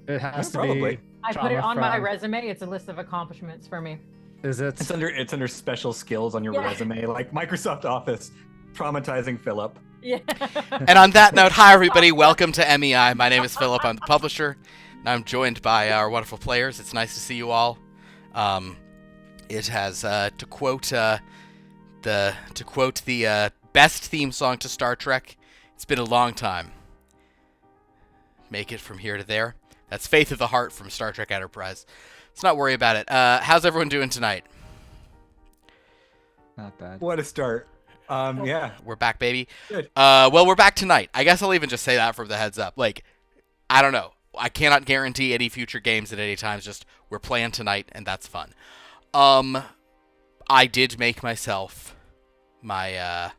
It has to Probably. be. I put it on my from- resume. It's a list of accomplishments for me. Is it? It's under special skills on your Yeah. resume, like Microsoft Office, traumatizing Philip. Yeah. And on that note, hi everybody, welcome to MEI. My name is Philip, I'm the publisher, and I'm joined by our wonderful players. It's nice to see you all. It has, to quote the best theme song to Star Trek, it's been a long time. Make it from here to there. That's Faith of the Heart from Star Trek Enterprise. Let's not worry about it. How's everyone doing tonight? Not bad. What a start. Yeah. We're back, baby. Good. Well, we're back tonight. I guess I'll even just say that from the heads up. Like, I don't know. I cannot guarantee any future games at any time. Just we're playing tonight, and that's fun. I did make myself my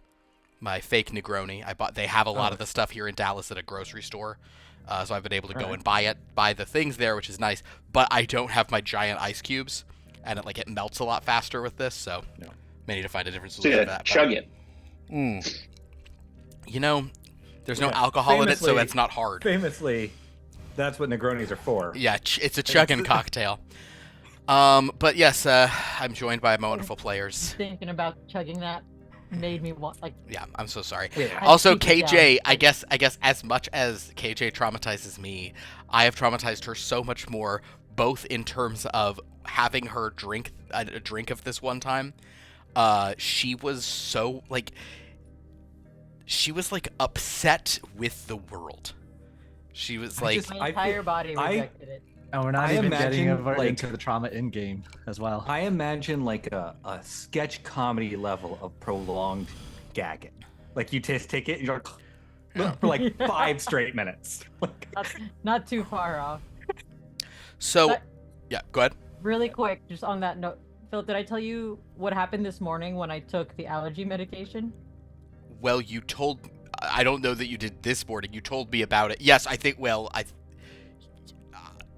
my fake Negroni. They have a lot of the stuff here in Dallas at a grocery store, so I've been able to go and buy the things there, which is nice. But I don't have my giant ice cubes, and it melts a lot faster with this. So may need to find a different solution for that. Chug it. You know, there's no alcohol in it, so it's not hard. Famously, that's what Negronis are for. Yeah, it's a chugging cocktail. But yes, I'm joined by my wonderful players. Thinking about chugging that made me want Yeah, I'm so sorry. Yeah. Also, I'd keep it KJ, down. I guess as much as KJ traumatizes me, I have traumatized her so much more, both in terms of having her drink a drink of this one time. She was so upset with the world. She was my entire body rejected it. And we're not I even getting imagine, into the trauma in game as well. I imagine like a sketch comedy level of prolonged gagging. Like you just take it and you're for like 5 straight minutes. That's not too far off. So, But- yeah, go ahead. Really quick, just on that note, Phil, did I tell you what happened this morning when I took the allergy medication? Well, I don't know that you did this morning. You told me about it. Yes, I think. Well,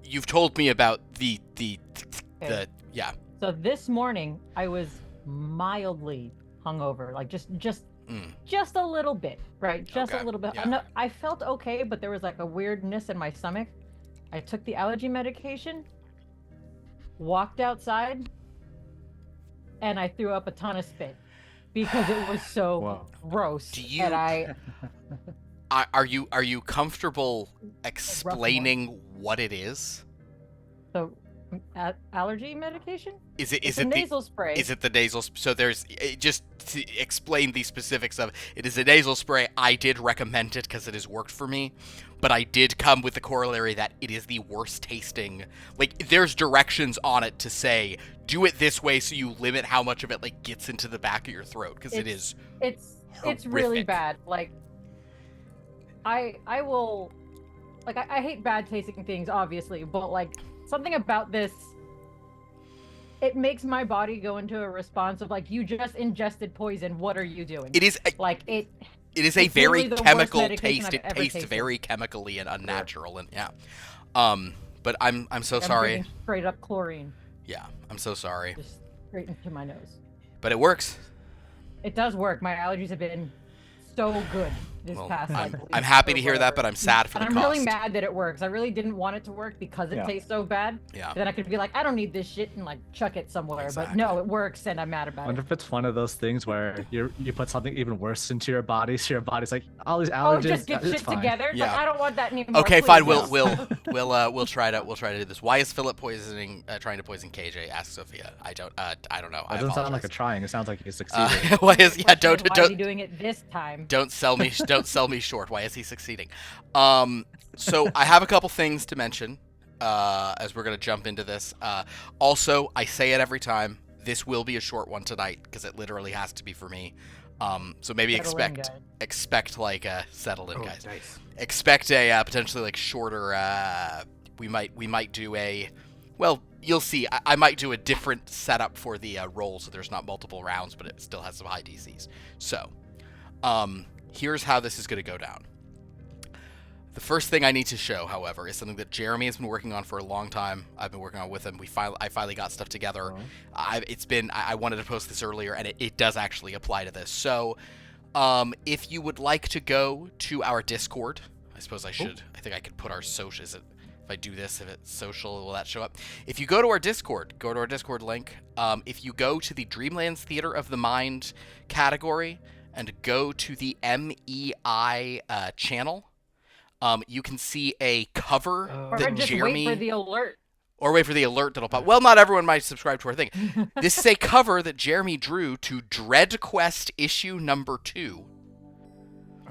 you've told me about the yeah. So this morning I was mildly hungover, like just a little bit, right? Just Okay, a little bit. yeah. No, I felt okay, but there was like a weirdness in my stomach. I took the allergy medication, walked outside, and I threw up a ton of spit because it was so Whoa. gross. Do you- And Are you comfortable explaining what it is? so allergy medication? Is It's it a the nasal spray. Is it the nasal? So there's just to explain the specifics of it is a nasal spray. I did recommend it because it has worked for me, but I did come with the corollary that it is the worst tasting. Like there's directions on it to say do it this way so you limit how much of it gets into the back of your throat because it is. It's really horrific. bad. Like I will I hate bad tasting things obviously, but something about this, it makes my body go into a response of you just ingested poison. What are you doing? It is. It It is a it's very literally the worst chemical medication taste. I've It ever tastes tasted. very chemically and unnatural, and yeah. But I'm so I'm sorry. drinking straight up chlorine Yeah, I'm so sorry. just straight into my nose. But it works. It does work. My allergies have been so good this Well, past I'm week happy or to hear that, whatever. but I'm sad for And the I'm cost. really mad that it works. I really didn't want it to work because it Yeah. tastes so bad. Yeah. Then I could be like, I don't need this shit and chuck it somewhere. Exactly. But no, it works and I'm mad I about wonder it. if it's one of those things where you put something even worse into your body, so your body's like all these Oh, allergens. just get it's shit fine. together. Yeah. I don't want that anymore. Okay, please. fine. No. We'll try to do this. Why is Philip trying to poison KJ? Ask Sophia. I don't know. That doesn't sound like a trying. It sounds like he's Uh, succeeded. why is Question is, why is he don't doing it this time? sell me short. Why is he succeeding? So I have a couple things to mention as we're gonna jump into this. Also, I say it every time. This will be a short one tonight because it literally has to be for me. So maybe Settle in, expect settle in, guys. Nice. Expect a potentially shorter. We might do a. Well, you'll see. I might do a different setup for the roll, so there's not multiple rounds, but it still has some high DCs. So, here's how this is going to go down. The first thing I need to show, however, is something that Jeremy has been working on for a long time. I've been working on with him. I finally got stuff together. I wanted to post this earlier, and it does actually apply to this. So, if you would like to go to our Discord, I suppose I should. I think I could put our socials. If I do this, if it's social, will that show up? If you go to our Discord, link. If you go to the Dreamlands Theatre of the Mind category and go to the MEI channel, you can see a cover Or that just Jeremy... wait for the alert. Or wait for the alert that'll pop. Well, not everyone might subscribe to our thing. This is a cover that Jeremy drew to Dread Quest issue number 2.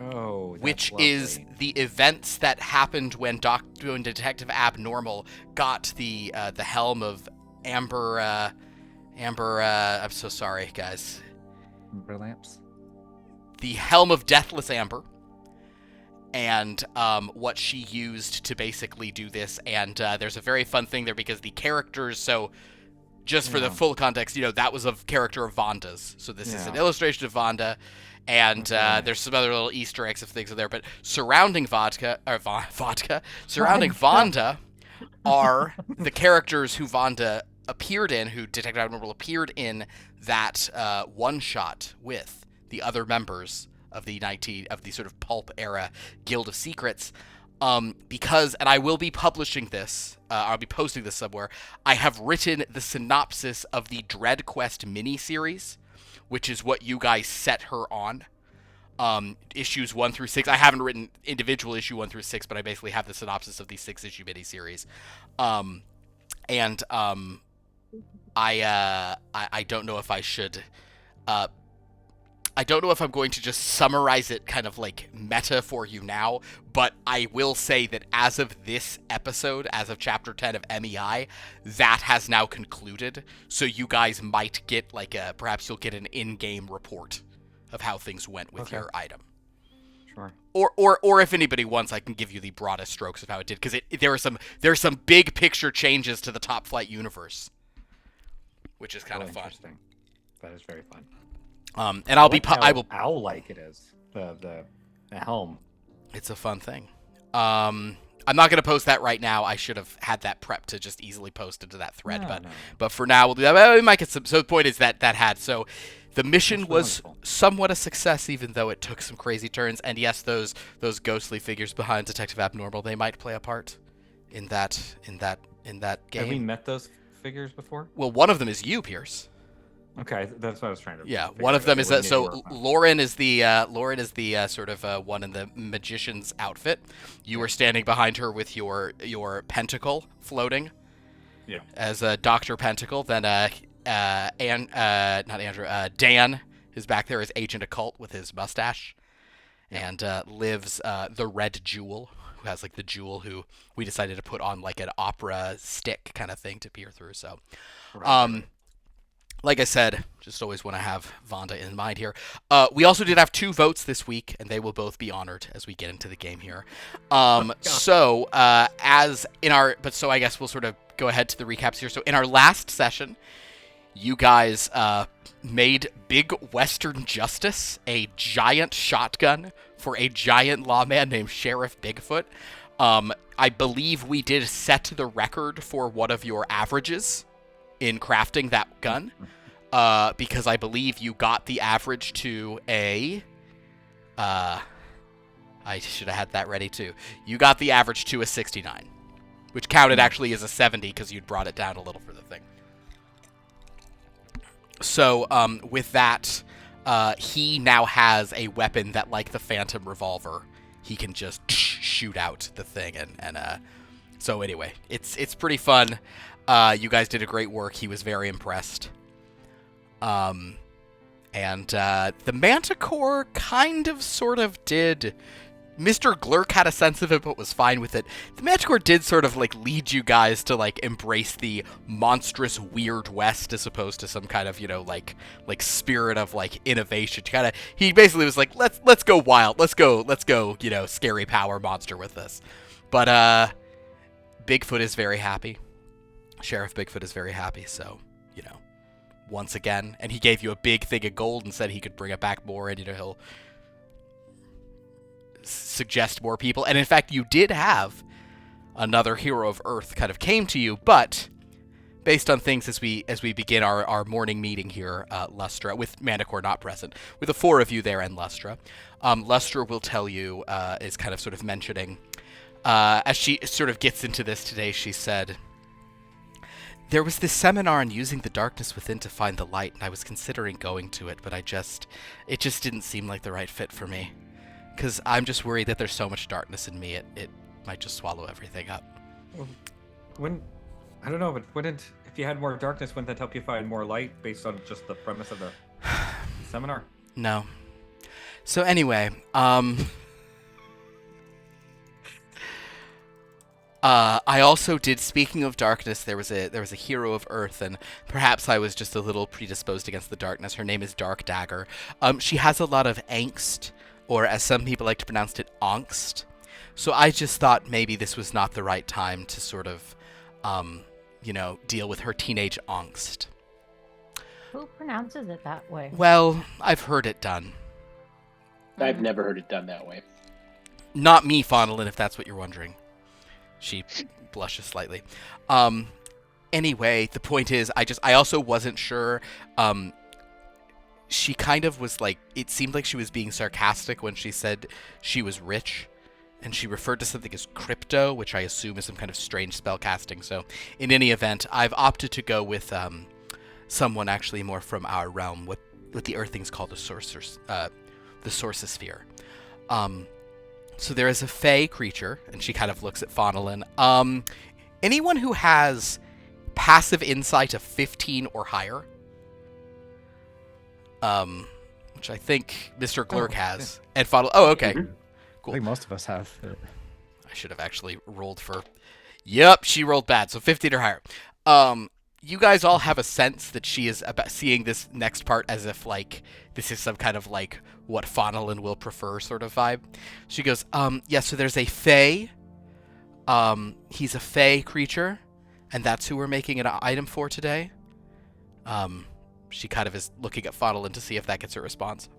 Oh, that's which lovely. is the events that happened when Detective Abnormal got the helm of Amber. I'm so sorry, guys. Amber lamps. The helm of Deathless Amber, and what she used to basically do this. And there's a very fun thing there because the characters. So, just for the full context, that was a character of Vonda's. So this is an illustration of Vonda. And there's some other little Easter eggs of things in there, but surrounding surrounding Vonda are the characters who Vonda appeared in, who Detective Abnormal appeared in that one shot with the other members of the sort of pulp era Guild of Secrets. Because, and I will be publishing this, I'll be posting this somewhere. I have written the synopsis of the Dread Quest miniseries, which is what you guys set her on. Issues 1 through 6. I haven't written individual issue 1 through 6, but I basically have the synopsis of the 6-issue miniseries. I don't know if I should. I don't know if I'm going to just summarize it kind of like meta for you now, but I will say that as of this episode, as of chapter 10 of MEI, that has now concluded. So you guys might get perhaps you'll get an in-game report of how things went with your item. Sure. Or if anybody wants, I can give you the broadest strokes of how it did, because there are some big picture changes to the Top Flight universe, which is kind of fun. Interesting. That is very fun. And I will owl-like it is the helm. It's a fun thing. I'm not going to post that right now. I should have had that prep to just easily post into that thread, but for now we'll do that. Well, we might get some. So the point is that had so. The mission was somewhat a success, even though it took some crazy turns. And yes, those ghostly figures behind Detective Abnormal, they might play a part in that game. Have we met those figures before? Well, one of them is you, Pierce. Okay, that's what I was trying to. Yeah, one of them is that. So Lauren is the sort of one in the magician's outfit. You were standing behind her with your pentacle floating. Yeah. As Dr. Pentacle, then not Andrew. Dan is back there as Agent Occult with his mustache, and Liv's the Red Jewel, who has the jewel who we decided to put on an opera stick kind of thing to peer through. So, like I said, just always want to have Vonda in mind here. We also did have 2 votes this week, and they will both be honored as we get into the game here. So I guess we'll sort of go ahead to the recaps here. So in our last session, you guys made Big Western Justice a giant shotgun for a giant lawman named Sheriff Bigfoot. I believe we did set the record for one of your averages in crafting that gun, because I believe you got the average to a... I should have had that ready too. You got the average to a 69, which counted actually as a 70 because you'd brought it down a little for the thing. So, with that, he now has a weapon that, like the Phantom Revolver, he can just shoot out the thing, and so anyway, it's pretty fun. You guys did a great work. He was very impressed. And the Manticore kind of sort of did... Mr. Glurk had a sense of it, but was fine with it. The Manticore did sort of lead you guys to embrace the monstrous weird West as opposed to some kind of spirit of innovation. He basically was let's go wild, let's go scary power monster with this. But Bigfoot is very happy. Sheriff Bigfoot is very happy. So once again, and he gave you a big thing of gold and said he could bring it back more, and he'll suggest more people. And in fact, you did have another hero of Earth kind of came to you, but based on things as we begin our morning meeting here, Lustra, with Manticore not present, with the 4 of you there and Lustra, Lustra will tell you, is kind of sort of mentioning, As she sort of gets into this today, she said, "There was this seminar on using the darkness within to find the light, and I was considering going to it, but it just didn't seem like the right fit for me. Because I'm just worried that there's so much darkness in me, it might just swallow everything up." Well, I don't know, but if you had more darkness, wouldn't that help you find more light based on just the premise of the seminar? No. So anyway, I also did. Speaking of darkness, there was a hero of Earth, and perhaps I was just a little predisposed against the darkness. Her name is Dark Dagger. She has a lot of angst, or as some people like to pronounce it, angst. So I just thought maybe this was not the right time to sort of, deal with her teenage angst. Who pronounces it that way? Well, I've heard it done. I've never heard it done that way. Not me, Fondlin, if that's what you're wondering. She blushes slightly. Anyway, the point is, I also wasn't sure. She kind of was like, it seemed like she was being sarcastic when she said she was rich. And she referred to something as crypto, which I assume is some kind of strange spell casting. So in any event, I've opted to go with someone actually more from our realm, what the Earthlings call the Sorcerosphere. So there is a fey creature, and she kind of looks at Faunnelin. Anyone who has passive insight of 15 or higher, which I think Mr. Glurk has, and Faunnelin. Oh, okay. Cool. I think most of us have. I should have actually rolled for... Yep, she rolled bad, so 15 or higher. You guys all have a sense that she is about seeing this next part as if, like, this is some kind of, like, what Faunnelin will prefer sort of vibe. She goes, yeah, so there's a fae. He's a fae creature, and that's who we're making an item for today. She kind of is looking at Faunnelin to see if that gets her response.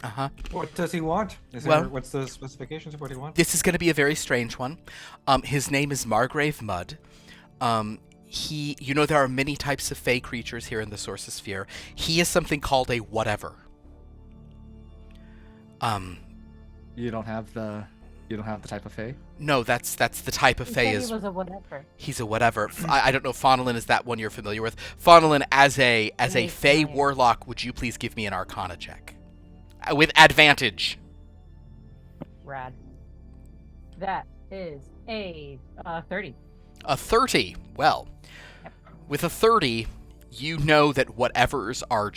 Uh-huh. What does he want? What's the specifications of what he wants? This is going to be a very strange one. His name is Margrave Mud. There are many types of fey creatures here in the Sorcerosphere. He is something called a whatever. You don't have the type of fey? No, that's the type of fey. He was a whatever. He's a whatever. I don't know if Faunnelin is that one you're familiar with. Faunnelin, as a fey warlock, would you please give me an Arcana check? With advantage. Rad. That is a 30. A 30. Well, Yep. With a 30, you know that whatevers are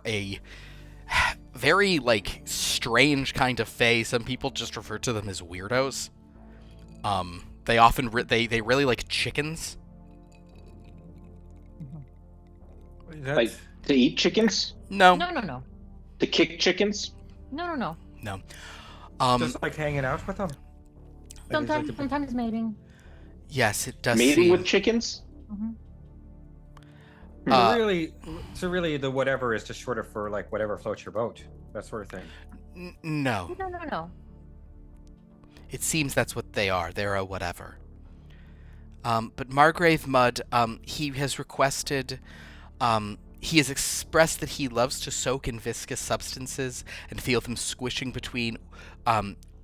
a very, like, strange kind of fae. Some people just refer to them as weirdos. They often they really like chickens. Like, to eat chickens? No. No. To kick chickens? No. Just like hanging out with them. Sometimes mating. Yes, it does. Mating with chickens? Mm-hmm. Really, the whatever is just short of for like whatever floats your boat, that sort of thing. No. No. It seems that's what they are. They're a whatever. But Margrave Mud, he has requested. He has expressed that he loves to soak in viscous substances and feel them squishing between,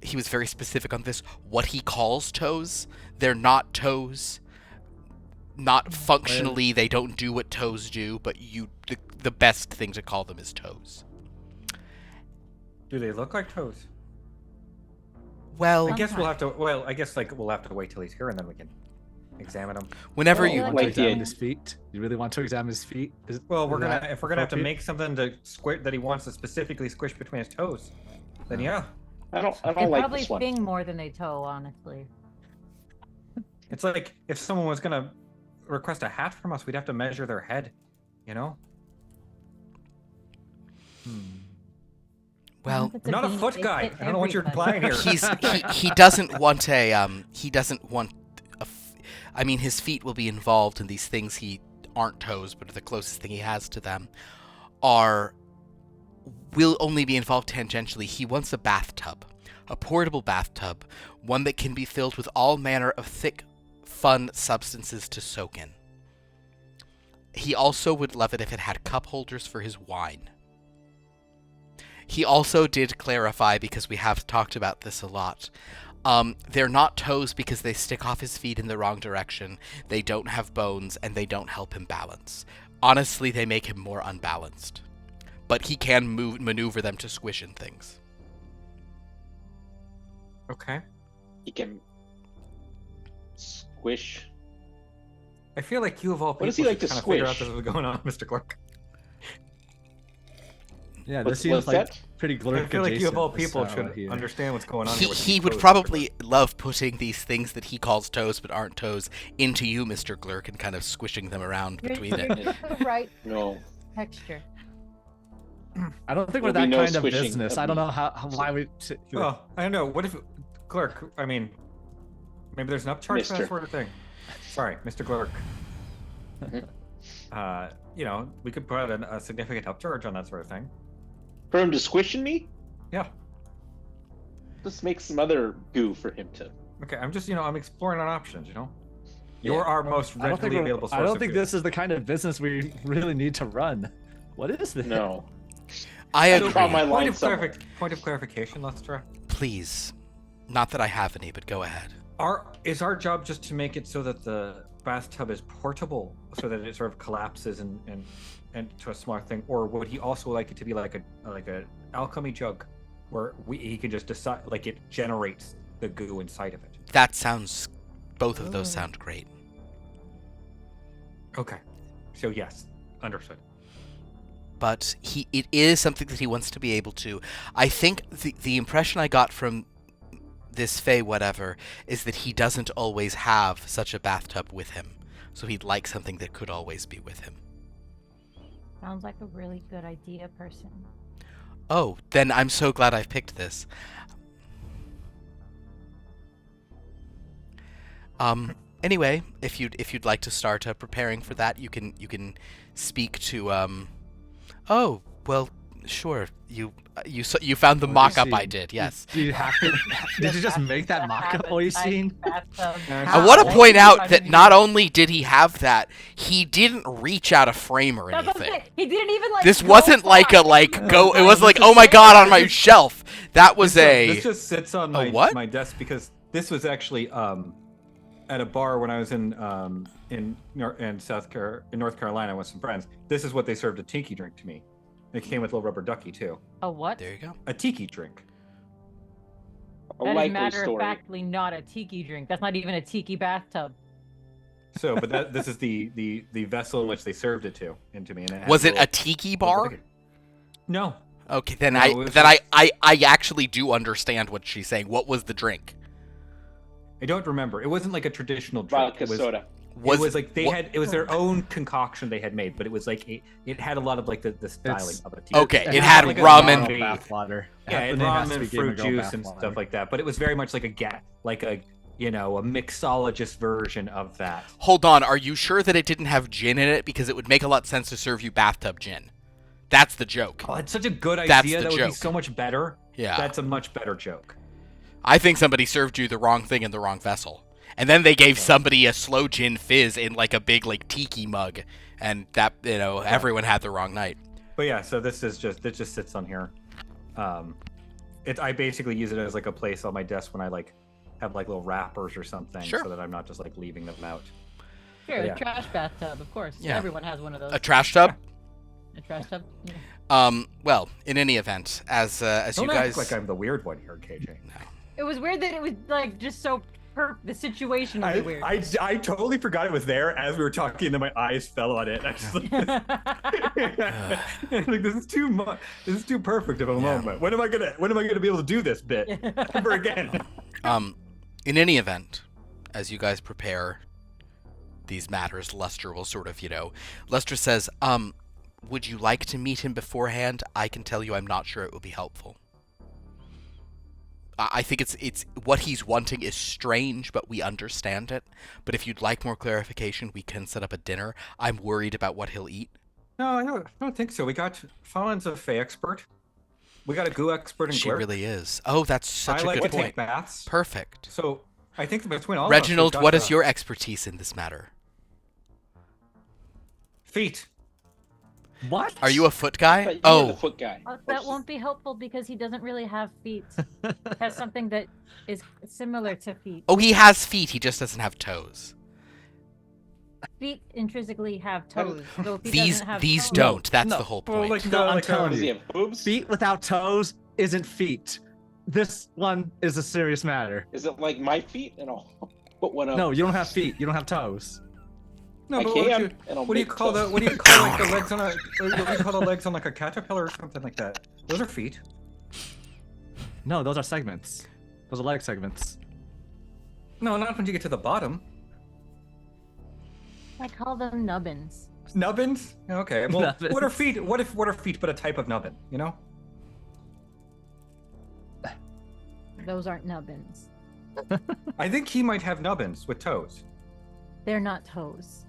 he was very specific on this, what he calls toes. They're not toes. Not functionally, they don't do what toes do, but the best thing to call them is toes. Do they look like toes? Well, I guess we'll have to wait till he's here and then we can examine him. Whenever You you... want to examine his feet? You really want to examine his feet? Well, if we're gonna have to appropriate? make something that he wants to specifically squish between his toes, then yeah. I don't They like probably this one. sting more than they toe, honestly. It's like if someone was gonna request a hat from us, we'd have to measure their head, you know? Well, If it's I'm not a beanie, foot they guy. fit I don't know what you're everybody. implying here. he doesn't want I mean, his feet will be involved in these things. He aren't toes, but the closest thing he has to them will only be involved tangentially. He wants a bathtub, a portable bathtub, one that can be filled with all manner of thick, fun substances to soak in. He also would love it if it had cup holders for his wine. He also did clarify, because we have talked about this a lot. They're not toes because they stick off his feet in the wrong direction. They don't have bones, and they don't help him balance. Honestly, they make him more unbalanced. But he can maneuver them to squish in things. Okay. He can squish. I feel like you of all people What does he like should to kind of figure out squish? this is going on, Mr. Glurk. Yeah, What's- this seems what's like that? pretty I Glurk feel like you of all adjacent, people this, should here. understand what's going on here. with He these would toes, Mr. probably Glurk. love putting these things that he calls toes but aren't toes into you, Mr. Glurk, and kind of squishing them around between You're it. just the right No. texture. I don't think we're There'll that be no kind of squishing business. of I don't me. know why we. Well, I don't know. What if Glurk? I mean, maybe there's an upcharge for that Mister. sort of thing. Sorry, Mr. Glurk. You know, we could put a significant upcharge on that sort of thing. For him to squishing me? Yeah. Just make some other goo for him to. Okay, I'm just, I'm exploring our options, Yeah. You're our most I don't think, readily available source I don't of think food. this is the kind of business we really need to run. What is this? No. I I agree. draw my Point line of, somewhere. point of clarification, Lestra. Please. Not that I have any, but go ahead. Is our job just to make it so that the bathtub is portable, so that it sort of collapses and to a smaller thing, or would he also like it to be like a alchemy jug, where he can just decide, like, it generates the goo inside of it? That sounds... Both of those sound great. Okay, so yes, understood. But it is something that he wants to be able to. I think the impression I got from this Fey whatever is that he doesn't always have such a bathtub with him. So he'd like something that could always be with him. Sounds like a really good idea, person. Oh, then I'm so glad I've picked this. Anyway, if you'd like to start preparing for that, you can speak to Oh, well, sure. You found the What do you mock-up see? I did. Yes. Do you have to, did you just make that mock-up while you seen? I want to point out that not only did he have that, he didn't reach out a frame or That's what I'm anything. saying. He didn't even like. This go wasn't like a far. go. It wasn't like, oh my god, on my shelf. That was This just sits on A what? my desk because this was actually at a bar when I was in North Carolina with some friends. This is what they served a tiki drink to me. It came with a little rubber ducky too. A what? There you go. A tiki drink. A That is likely matter of story. factly not a tiki drink. That's not even a tiki bathtub. So, but this is the vessel in which they served it into me. And it had Was it a little- tiki little bar? ducky. No. Okay, then No, I it was then just- I actually do understand what she's saying. What was the drink? I don't remember. It wasn't like a traditional drink. Vodka It was, soda. it was like what- it was their own concoction they had made, but it was like it had a lot of like the styling It's- of a tiki. Okay, it had had like a rum non- and bathwater. Yeah, The and name has rum to and be Game of fruit Girl juice and bathwater. stuff like that. But it was very much like a mixologist version of that. Hold on, are you sure that it didn't have gin in it? Because it would make a lot of sense to serve you bathtub gin. That's the joke. Oh, it's such a good That's idea. the That would be joke. so much better. Yeah. That's a much better joke. I think somebody served you the wrong thing in the wrong vessel. And then they gave somebody a slow gin fizz in like a big like tiki mug. And that, everyone had the wrong night. But yeah, so it just sits on here. I basically use it as like a place on my desk when I like have like little wrappers or something, Sure. so that I'm not just like leaving them out. Sure, Yeah. a trash bathtub, of course. Yeah. Everyone has one of those. A trash tub? A trash tub. Yeah. Well, in any event, as Don't you act guys... like I'm the weird one here, KJ. It was weird that it was like just so the situation was weird. I totally forgot it was there as we were talking, and then my eyes fell on it. I just like this is too much. This is too perfect of a moment. When am I gonna be able to do this bit ever again? In any event, as you guys prepare these matters, Lester will sort of, Lester says, would you like to meet him beforehand? I can tell you I'm not sure it will be helpful. I think it's what he's wanting is strange, but we understand it. But if you'd like more clarification, we can set up a dinner. I'm worried about what he'll eat. No, I don't think so. We got Fallon's a Fey expert. We got a goo expert in She Glurk. really is. Oh, that's such I a like good to point. take baths. Perfect. So I think that between all Reginald, of us, what is your expertise in this matter? feet? What? Are you a foot guy? But you're Oh, the foot guy. That won't be helpful because he doesn't really have feet. He has something that is similar to feet. oh, he has feet. He just doesn't have toes. Feet intrinsically have toes. So if he These doesn't have these toes, don't. That's No. the whole Well, point. like, No, I'm like, telling Does he you. have boobs? Feet without toes isn't feet. This one is a serious matter. Is it like my feet? And I'll put one up. No, you don't have feet. You don't have toes. No, I but can. And I'll what do you make call the toes. what do you call like the legs on a what do you call the legs on like a caterpillar or something like that? Those are feet. No, those are segments. Those are leg segments. No, not when you get to the bottom. I call them nubbins. Nubbins? Okay. Well, Nubbins. what are feet? What are feet but a type of nubbin? You know? Those aren't nubbins. I think he might have nubbins with toes. They're not toes.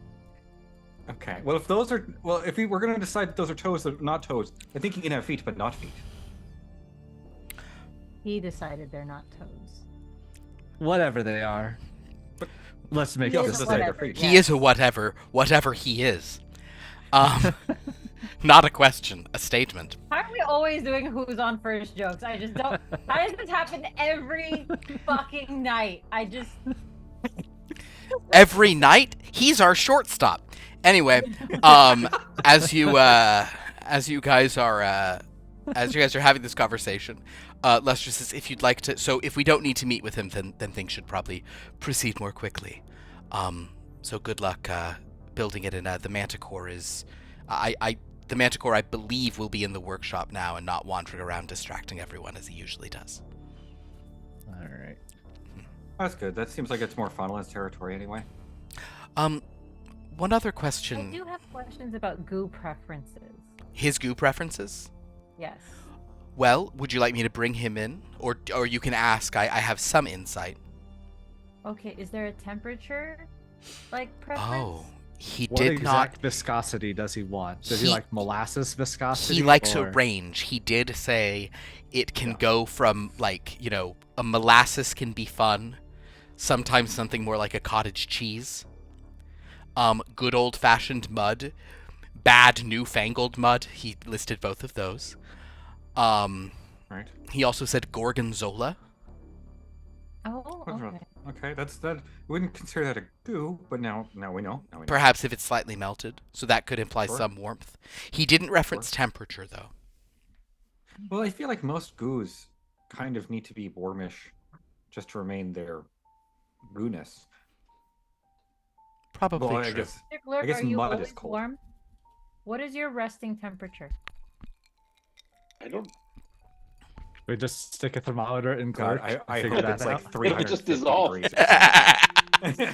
Okay. Well, if those are if we're gonna decide those are toes or not toes, I think he can have feet but not feet. He decided they're not toes. Whatever they are. But- Let's make He it also this said way. they're Whatever, feet. He is a whatever he is. Not a question, a statement. How are we always doing who's on first jokes? I just don't. How does this happen every fucking night? I just. Every night, he's our shortstop. Anyway, as you guys are having this conversation, Lester says if you'd like to. So if we don't need to meet with him, then things should probably proceed more quickly. So good luck building it. And the Manticore is, the Manticore I believe will be in the workshop now and not wandering around distracting everyone as he usually does. All right. That's good. That seems like it's more Funland's territory anyway. One other I question. do have questions about goo preferences. His goo preferences? Yes. Well, would you like me to bring him in? Or you can ask. I have some insight. Okay, is there a temperature, like, preference? Oh, he What did exact not. viscosity does he want? Does he He- like molasses viscosity? He likes a or- range. He did say it can Yeah. go from, like, a molasses can be fun. Sometimes something more like a cottage cheese. Good old-fashioned mud. Bad newfangled mud. He listed both of those. Right. He also said gorgonzola. Oh, What's wrong? okay. Okay, that. We wouldn't consider that a goo, but now we know. Now we know. Perhaps if it's slightly melted. So that could imply Sure. some warmth. He didn't reference temperature, though. Well, I feel like most goos kind of need to be warmish, just to remain their gooness. Probably Well, I true. guess. Mr. Glurk, I guess are you mud is always cold. warm? What is your resting temperature? I don't. We just stick a thermometer in God, Glurk. I figure hope that it's out. like 350 just dissolve. degrees.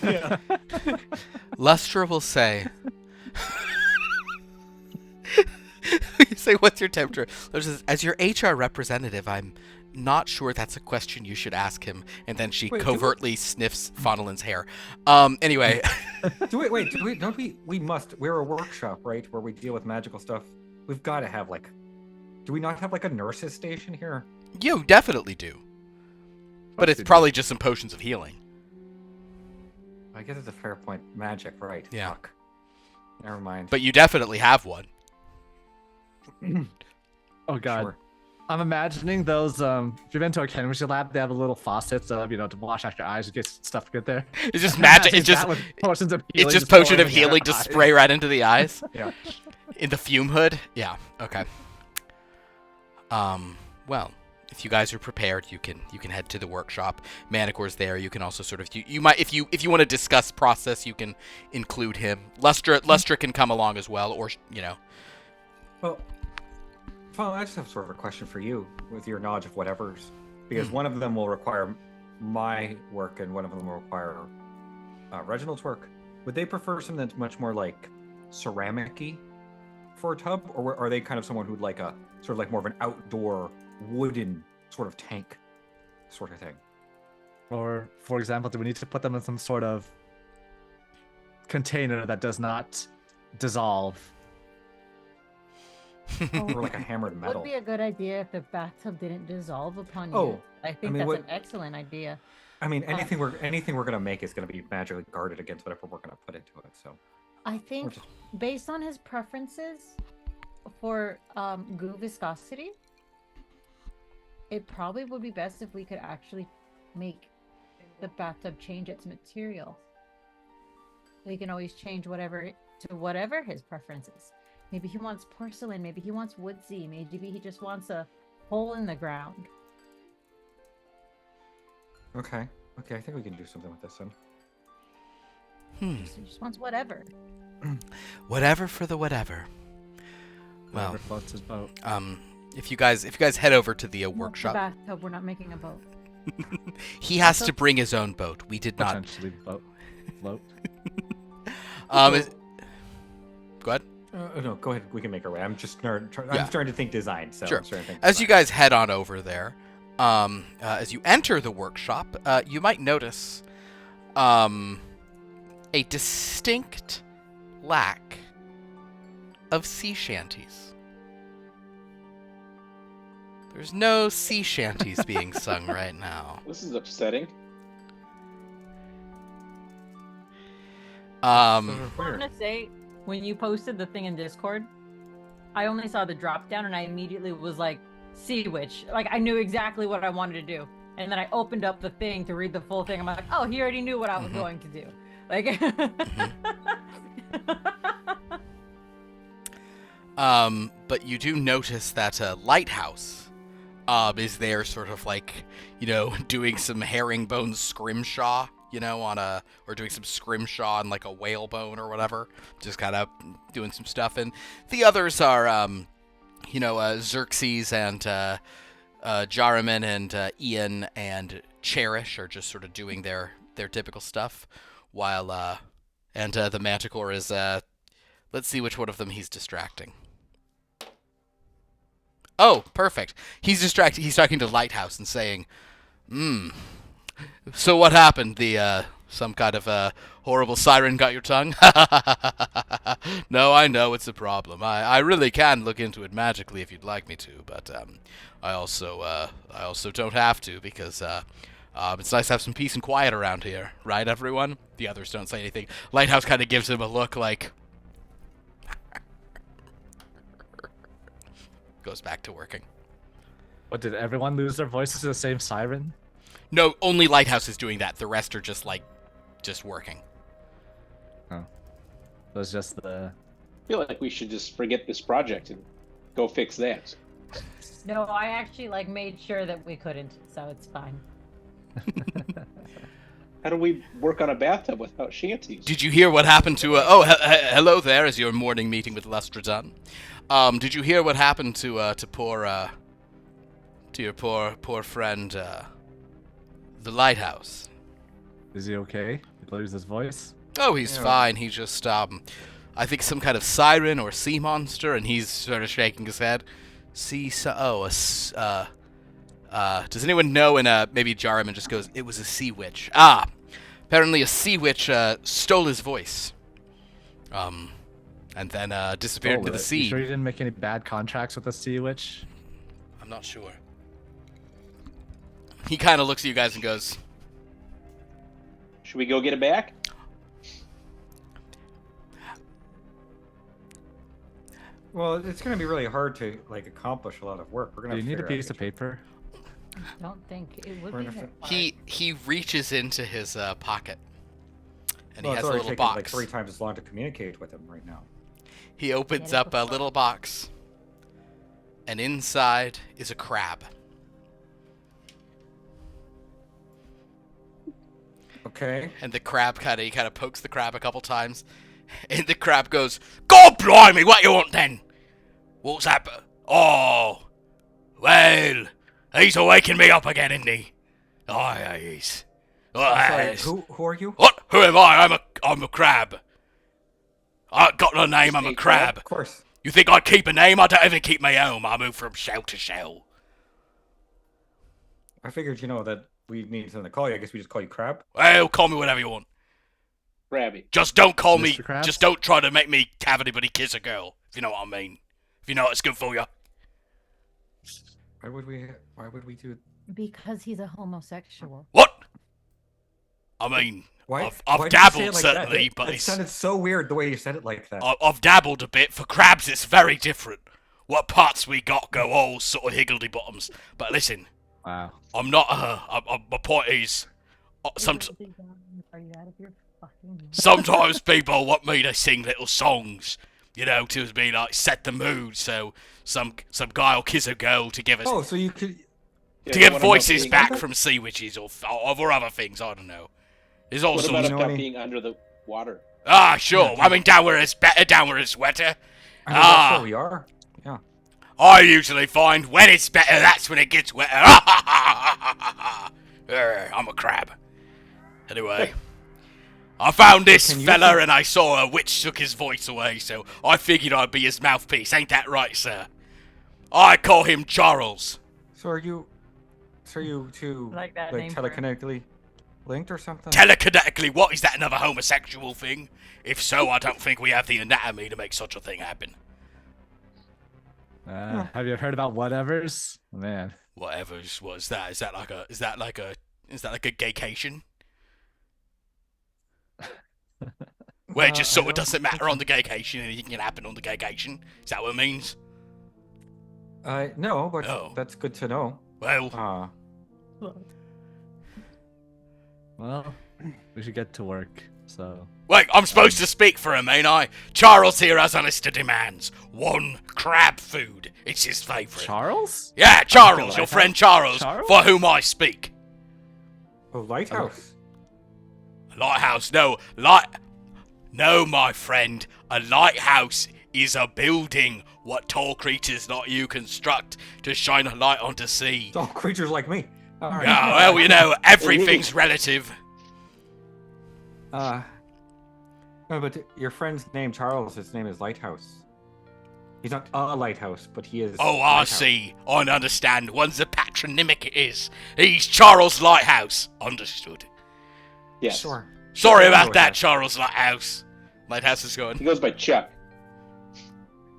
Yeah. Lustra will say. You say, what's your temperature? Lustra says, as your HR representative, I'm not sure that's a question you should ask him. And then she Wait, covertly sniffs Faunelin's hair. Anyway. We must. We're a workshop, right? Where we deal with magical stuff. We've got to have do we not have like a nurse's station here? You definitely do. But it's probably just some potions of healing. I guess it's a fair point. Magic, right? Yeah. Fuck. Never mind. But you definitely have one. Oh god. Sure. I'm imagining those. If you've been to a chemistry lab, they have the little faucets, to wash out your eyes and get stuff good there. It's just magic. Imagine It's just that with potions of healing. it's just potion of pouring in your healing to eyes. spray right into the eyes. Yeah. In the fume hood? Yeah. Okay. Well, if you guys are prepared, you can head to the workshop. Manicore's there. You can also sort of you might if you want to discuss process, you can include him. Lustra can come along as well, or Well, I just have sort of a question for you with your knowledge of whatever's, because one of them will require my work and one of them will require Reginald's work. Would they prefer something that's much more like ceramic-y for a tub, or are they kind of someone who'd like a sort of like more of an outdoor wooden sort of tank sort of thing? Or, for example, do we need to put them in some sort of container that does not dissolve? Or like a hammered It metal? would be a good idea if the bathtub didn't dissolve upon you. Oh, I think mean, that's what- an excellent idea. I mean, anything we're gonna make is gonna be magically guarded against whatever we're gonna put into it. So I think just- based on his preferences, for goo viscosity, it probably would be best if we could actually make the bathtub change its material. We can always change whatever to whatever his preference is. Maybe he wants porcelain, maybe he wants woodsy, maybe he just wants a hole in the ground. Okay. Okay, I think we can do something with this one. He just wants whatever. Whatever for the whatever. Well, Whoever floats his boat. if you guys head over to the workshop, The bathtub, we're not making a boat. he has to bring his own boat. We did not. Potentially float. Go ahead. No, go ahead. We can make our way. I'm just I'm Yeah. starting to think design. So Sure. I'm starting to think As you design. guys head on over there, as you enter the workshop, you might notice a distinct lack of sea shanties. There's no sea shanties being sung right now. This is upsetting. I'm gonna say, when you posted the thing in Discord, I only saw the drop down and I immediately was like, Sea Witch. Like, I knew exactly what I wanted to do. And then I opened up the thing to read the full thing. I'm like, oh, he already knew what I was going to do. Like, but you do notice that a lighthouse is there sort of like, doing some herringbone scrimshaw, or doing some scrimshaw on like a whalebone or whatever, just kind of doing some stuff. And the others are, Xerxes and Jaramin and Ian and Cherish are just sort of doing their typical stuff, while the Manticore is let's see which one of them he's distracting. Oh, perfect. He's distracted. He's talking to Lighthouse and saying, so what happened? Some kind of horrible siren got your tongue? No, I know it's a problem. I really can look into it magically if you'd like me to, but I also don't have to, because it's nice to have some peace and quiet around here, right, everyone? The others don't say anything. Lighthouse kind of gives him a look like... goes back to working. What, did everyone lose their voices to the same siren? No, only Lighthouse is doing that. The rest are just working. Oh. It was just the... I feel like we should just forget this project and go fix that. no, I actually made sure that we couldn't, so it's fine. How do we work on a bathtub without shanties? Did you hear what happened to... hello there, as your morning meeting with Lustra done. Did you hear what happened to your poor friend, the Lighthouse? Is he okay? Did he lose his voice? Oh, he's fine. He just, I think some kind of siren or sea monster, and he's sort of shaking his head. Does anyone know? And maybe Jaramin just goes, it was a sea witch. Ah, apparently a sea witch stole his voice. And then disappeared into the sea. You sure you didn't make any bad contracts with the sea witch? I'm not sure. He kind of looks at you guys and goes, Should we go get it back? Well, it's going to be really hard to accomplish a lot of work. We're going Do to you need a piece of paper? I don't think it would We're be gonna that hard. he reaches into his pocket, and he it's has a already little taking box. 3 times as long to communicate with him right now. He opens up a little box, and inside is a crab. Okay. And the crab he kind of pokes the crab a couple times, and the crab goes, "God blimey, what you want then? What's happened? Oh, well, he's waking me up again, isn't he? Oh, yeah, he is. Sorry, who are you? What? Who am I? I'm a crab. I got no name. I'm a crab. Of course. You think I keep a name? I don't even keep my own. I move from shell to shell. I figured, that we need something to call you. I guess we just call you Crab. Well, call me whatever you want. Crabby. Just don't call me. Mr. Krabs? Just don't try to make me have anybody kiss a girl. If you know what I mean. If you know what's good for you. Why would we do? Because he's a homosexual. What? I mean, Why? I've why'd you say dabbled it like certainly, that? but It sounded so weird the way you said it like that. I've dabbled a bit. For crabs, it's very different. what parts we got go all sort of higgledy-bottoms. But listen, Wow. I'm not, my point is, sometimes people want me to sing little songs, you know, to be like, set the mood, so some guy will kiss a girl to give us, Oh, so you could. to get voices back from sea witches or other things, I don't know. There's all What sorts about of... about being under the water? Ah, sure, I mean, down where it's better, down where it's wetter. I mean, that's where we are. Yeah. I usually find when it's better, that's when it gets wetter. I'm a crab. Anyway, I found this fella and I saw a witch took his voice away, so I figured I'd be his mouthpiece. Ain't that right, sir? I call him Charles. So are you two Like that name for him. telekinetically linked or something? Telekinetically, what is that, another homosexual thing? If so, I don't think we have the anatomy to make such a thing happen. Have you heard about whatevers? Man. Whatever's was that? Is that like a gaycation? Where it just sort of doesn't matter on the gaycation, anything can happen on the gaycation. Is that what it means? No, but No. that's good to know. Well, Well, we should get to work. So. wait, I'm supposed to speak for him, ain't I? Charles here has a list of demands. 1, crab food. It's his favourite. Charles? Yeah, Charles, your friend Charles, Charles? for whom I speak. Oh, lighthouse. Lighthouse, no, my friend. A lighthouse is a building what tall creatures like you construct to shine a light onto sea. It's all creatures like me. All right. Yeah, well, you know, everything's relative. No, but your friend's name, Charles, his name is Lighthouse. He's not a lighthouse, but he is. Oh, I see. I understand. One's a patronymic it is. He's Charles Lighthouse. Understood. Yes. Sure. Sorry Sure, about I'll go that, with Charles Lighthouse. Lighthouse is He going. goes by Chuck.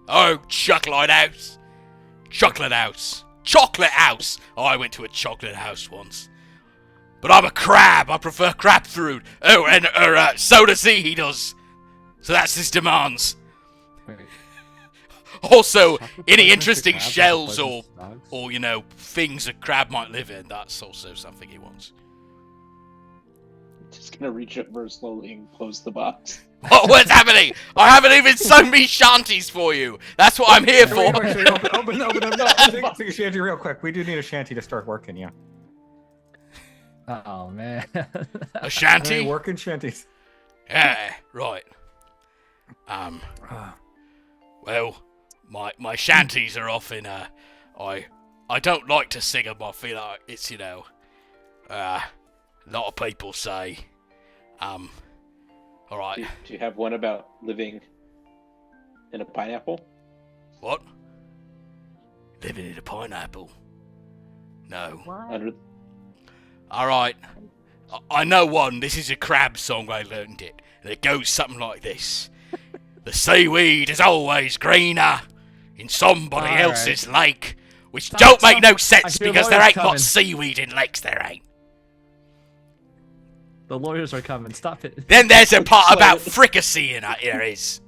Oh, Chuck Lighthouse. Chocolate House. Chocolate House. Oh, I went to a chocolate house once. But I'm a crab. I prefer crab food. Oh, and so does he does. So that's his demands. Wait. Also, Chocolate any poisonous to interesting crabs, shells poisonous to dogs? or you know, things a crab might live in, that's also something he wants. Just gonna reach over slowly and close the box. What's happening? I haven't even sung me shanties for you. That's what I'm here for. Wait, actually, open Sing a shanty real quick. We do need a shanty to start working, yeah. Oh man. A shanty? Working shanties. Yeah, right. Well, my shanties are often I don't like to sing them. I feel like it's, you know, a lot of people say, all right. Do you have one about living in a pineapple? What? Living in a pineapple? No. What? Under All right. I know one. This is a crab song. I learned it, and it goes something like this: the seaweed is always greener in somebody All else's lake, which Stop, don't make stop. no sense I hear because there lawyers ain't coming. much seaweed in lakes. There ain't. The lawyers are coming. Stop it. Then there's a part Slow about it. fricassee in it. There is.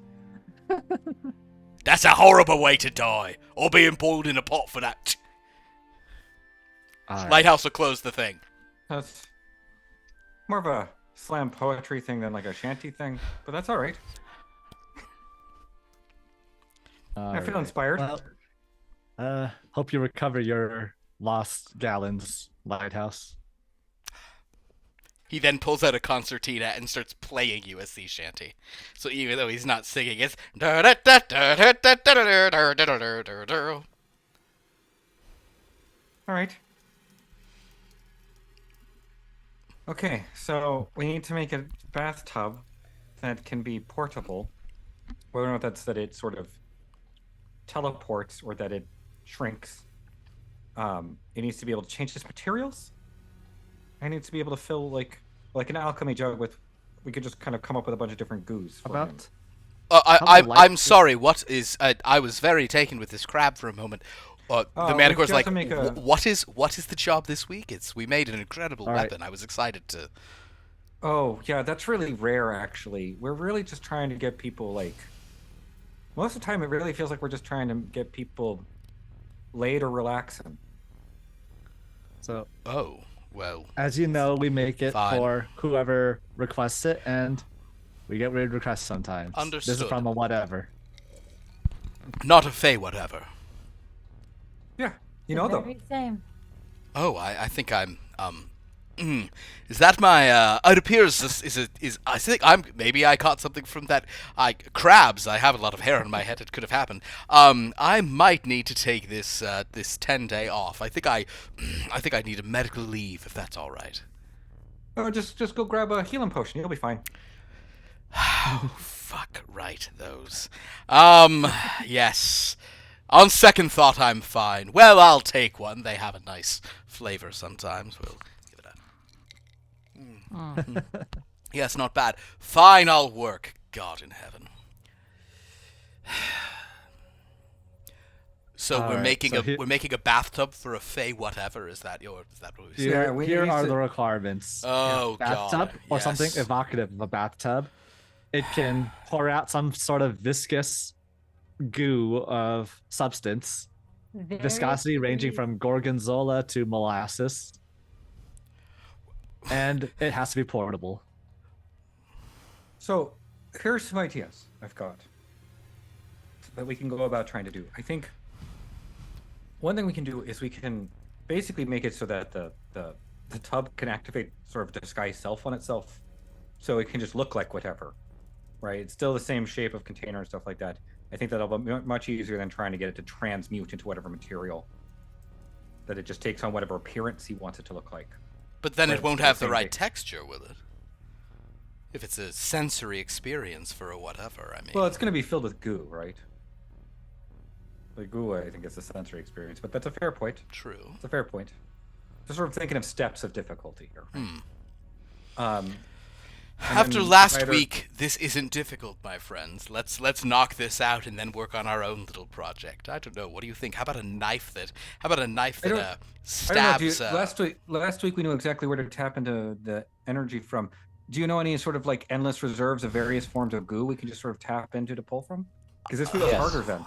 That's a horrible way to die, or being boiled in a pot for that. All right. Lighthouse will close the thing. That's more of a slam poetry thing than like a shanty thing, but that's all right. I feel All right. inspired. Well, hope you recover your lost gallons, Lighthouse. He then pulls out a concertina and starts playing you a sea shanty. So even though he's not singing, it's... All right. Okay, so we need to make a bathtub that can be portable. Whether or not that's that it sort of teleports or that it shrinks. It needs to be able to change its materials. It needs to be able to fill like an alchemy jug with. We could just kind of come up with a bunch of different goos. For him. About I'm sorry, what is... I was very taken with this crab for a moment. The we Manicore's have like, to make a- what is the job this week? We made an incredible All right. weapon. I was excited to... Oh yeah, that's really rare actually. We're really just trying to get people like Most of the time, it really feels like we're just trying to get people laid or relaxing. So, Oh, well. as you know, we make it Fine. for whoever requests it, and we get weird requests sometimes. This Understood. is from a whatever. Not a fey whatever. Yeah, you know them. Very same. Oh, I think I'm, is that my, it appears this is, I think maybe I caught something from that, crabs, I have a lot of hair on my head, it could have happened. I might need to take this 10-day off. I think I need a medical leave, if that's alright. Oh, just go grab a healing potion. You'll be fine. Oh, fuck, right, those. Yes. On second thought, I'm fine. Well, I'll take one. They have a nice flavor sometimes. We'll give it a... Yes, not bad. Fine, I'll work. God in heaven. So All we're right, making so we're making a bathtub for a fey whatever. Is that what we said? Here, Yeah, we here need are to- the requirements. Oh, Bathtub God. or something yes. evocative of a bathtub. It can pour out some sort of viscous goo of substance. Very Viscosity ranging sweet. from gorgonzola to molasses. And it has to be portable. So, here's some ideas I've got that we can go about trying to do. I think one thing we can do is we can basically make it so that the tub can activate sort of disguise self on itself, so it can just look like whatever, right? It's still the same shape of container and stuff like that. I think that'll be much easier than trying to get it to transmute into whatever material. That it just takes on whatever appearance you want it to look like. But then Right, it won't it's the have the same right thing. texture, will it? If it's a sensory experience for a whatever, I mean. Well, it's going to be filled with goo, right? The goo, I think, is the sensory experience, but that's a fair point. True. It's a fair point. Just sort of thinking of steps of difficulty here. Hmm. And After then last either- week, this isn't difficult, my friends. Let's knock this out and then work on our own little project. I don't know. What do you think? How about a knife that I don't- I don't know, stabs? dude. Last week we knew exactly where to tap into the energy from. Do you know any sort of like endless reserves of various forms of goo we can just sort of tap into to pull from? Because this feels Yes. harder then.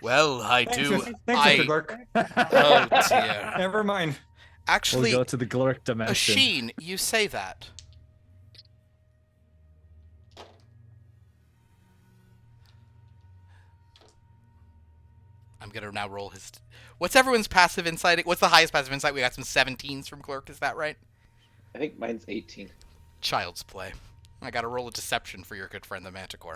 Well, I do. Thanks, I. Mr. Glurk. Oh dear. Never mind. We'll Actually, go to the Glurk dimension. Sheen, you say that. I'm gonna now roll his. What's everyone's passive insight? What's the highest passive insight? We got some 17s from Glurk. Is that right? I think mine's 18. Child's play. I gotta roll a deception for your good friend the Manticore.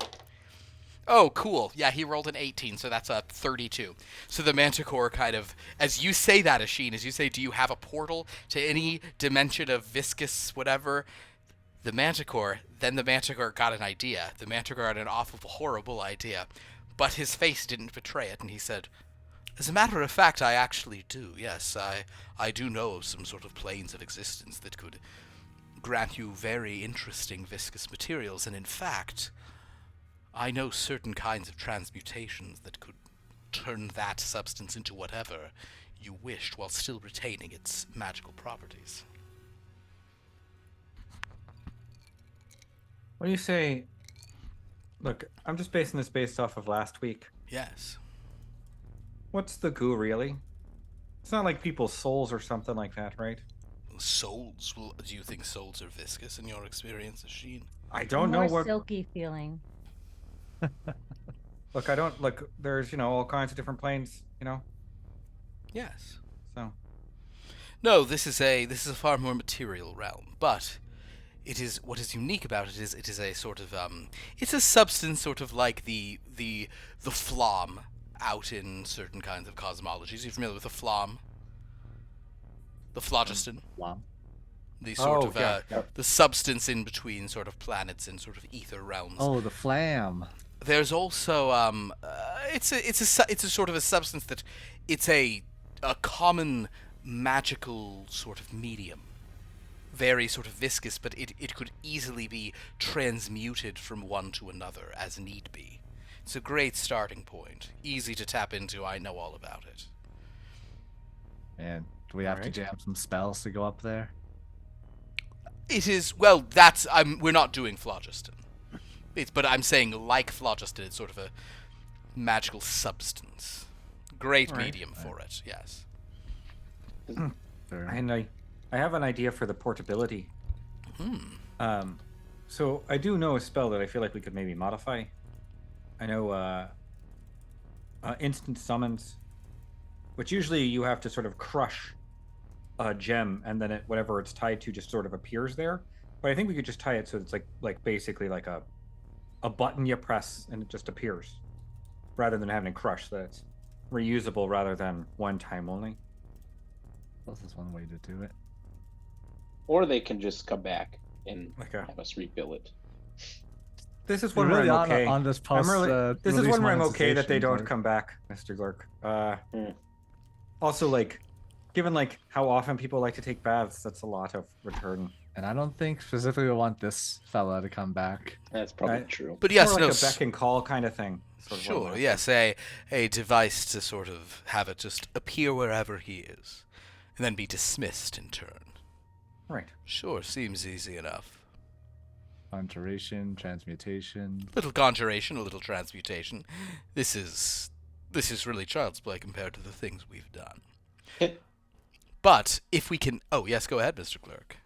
Oh, cool. Yeah, he rolled an 18, so that's a 32. So the Manticore kind of, as you say that, Asheen, as you say, do you have a portal to any dimension of viscous whatever? The Manticore got an idea. The Manticore had an awful, horrible idea. But his face didn't betray it, and he said, as a matter of fact, I actually do. Yes, I do know of some sort of planes of existence that could grant you very interesting viscous materials, and in fact, I know certain kinds of transmutations that could turn that substance into whatever you wished while still retaining its magical properties. What do you say? Look, I'm just basing this based off of last week. Yes. What's the goo really? It's not like people's souls or something like that, right? Souls? Well, do you think souls are viscous in your experience, Sheen? I don't know More what. silky feeling. Look, I don't look. There's all kinds of different planes. Yes. So No, this is a far more material realm, but what is unique about it is a sort of it's a substance sort of like the phloem out in certain kinds of cosmologies. Are you familiar with the phloem? The phlogiston? Wow. The sort Oh, of yeah. the substance in between sort of planets and sort of ether realms. Oh, the flam. There's also it's a sort of a substance that it's a common magical sort of medium. Very sort of viscous, but it could easily be transmuted from one to another as need be. It's a great starting point. Easy to tap into. I know all about it. And do we have to Alright. jam some spells to go up there? It is we're not doing phlogiston. But I'm saying like phlogiston, it's sort of magical substance. Great Right. medium for it, yes. Fair. And I have an idea for the portability. Hmm. So I do know a spell that I feel like we could maybe modify. I know instant summons, which usually you have to sort of crush a gem, and then whatever it's tied to just sort of appears there. But I think we could just tie it so it's like basically like a button you press and it just appears, rather than having to crush. So that it's reusable rather than one time only. This is one way to do it. Or they can just come back and Like a. have us refill it. This is We're one really where I'm on, okay. on this post. I'm really, this is release one where I'm okay that they monetization, don't Glurk. come back, Mr. Glurk. Hmm. Also, like, given like how often people like to take baths, that's a lot of return. And I don't think specifically we want this fella to come back. That's probably Right. true. But It's yes, more no. like a beck and call kind of thing. Sort of what I'm Sure, asking. yes, a device to sort of have it just appear wherever he is, and then be dismissed in turn. Right. Sure, seems easy enough. Conjuration, transmutation. Little conjuration, a little transmutation. This is really child's play compared to the things we've done. But if we can, oh yes, go ahead, Mr. Clerk.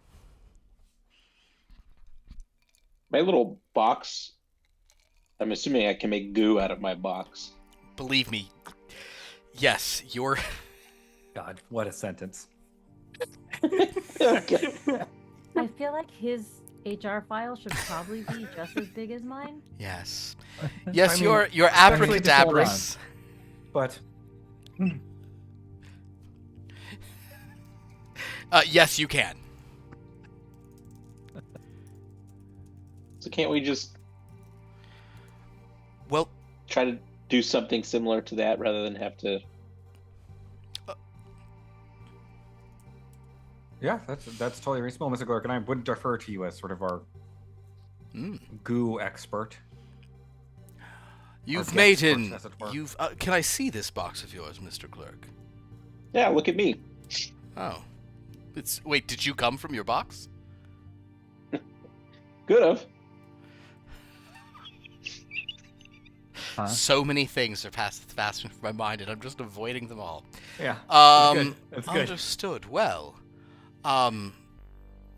My little box. I'm assuming I can make goo out of my box. Believe me, yes, you're. God, what a sentence. Okay. I feel like his HR file should probably be just as big as mine. Yes, yes, I mean, your especially just hold abracadabras. But Yes, you can. So can't we just Well, try to do something similar to that rather than have to? yeah, that's totally reasonable, Mr. Glurk, and I would defer to you as sort of our mm, goo expert. you've guest made first, in. as it were. You've. Can I see this box of yours, Mr. Clerk? Yeah, look at me. Oh, it's. Wait, did you come from your box? Could have. Huh? So many things are passing through my mind, and I'm just avoiding them all. Yeah. That's good. That's good. Understood. Well,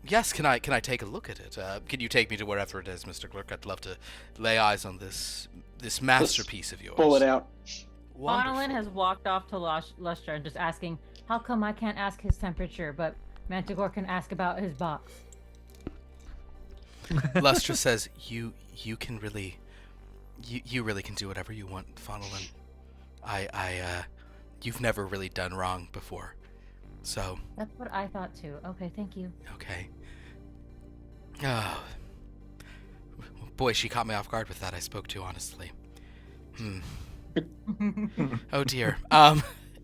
yes. Can I take a look at it? Can you take me to wherever it is, Mr. Clerk? I'd love to lay eyes on this masterpiece of yours. Pull it out. Wonderful. Arlen has walked off to Lustra and just asking, how come I can't ask his temperature, but Manticore can ask about his box? Lustra says, "You can really, you really can do whatever you want, Fonolin. You've never really done wrong before, so That's what I thought too. Okay, thank you. okay." Oh, boy, she caught me off guard with that. I spoke too honestly. Oh dear.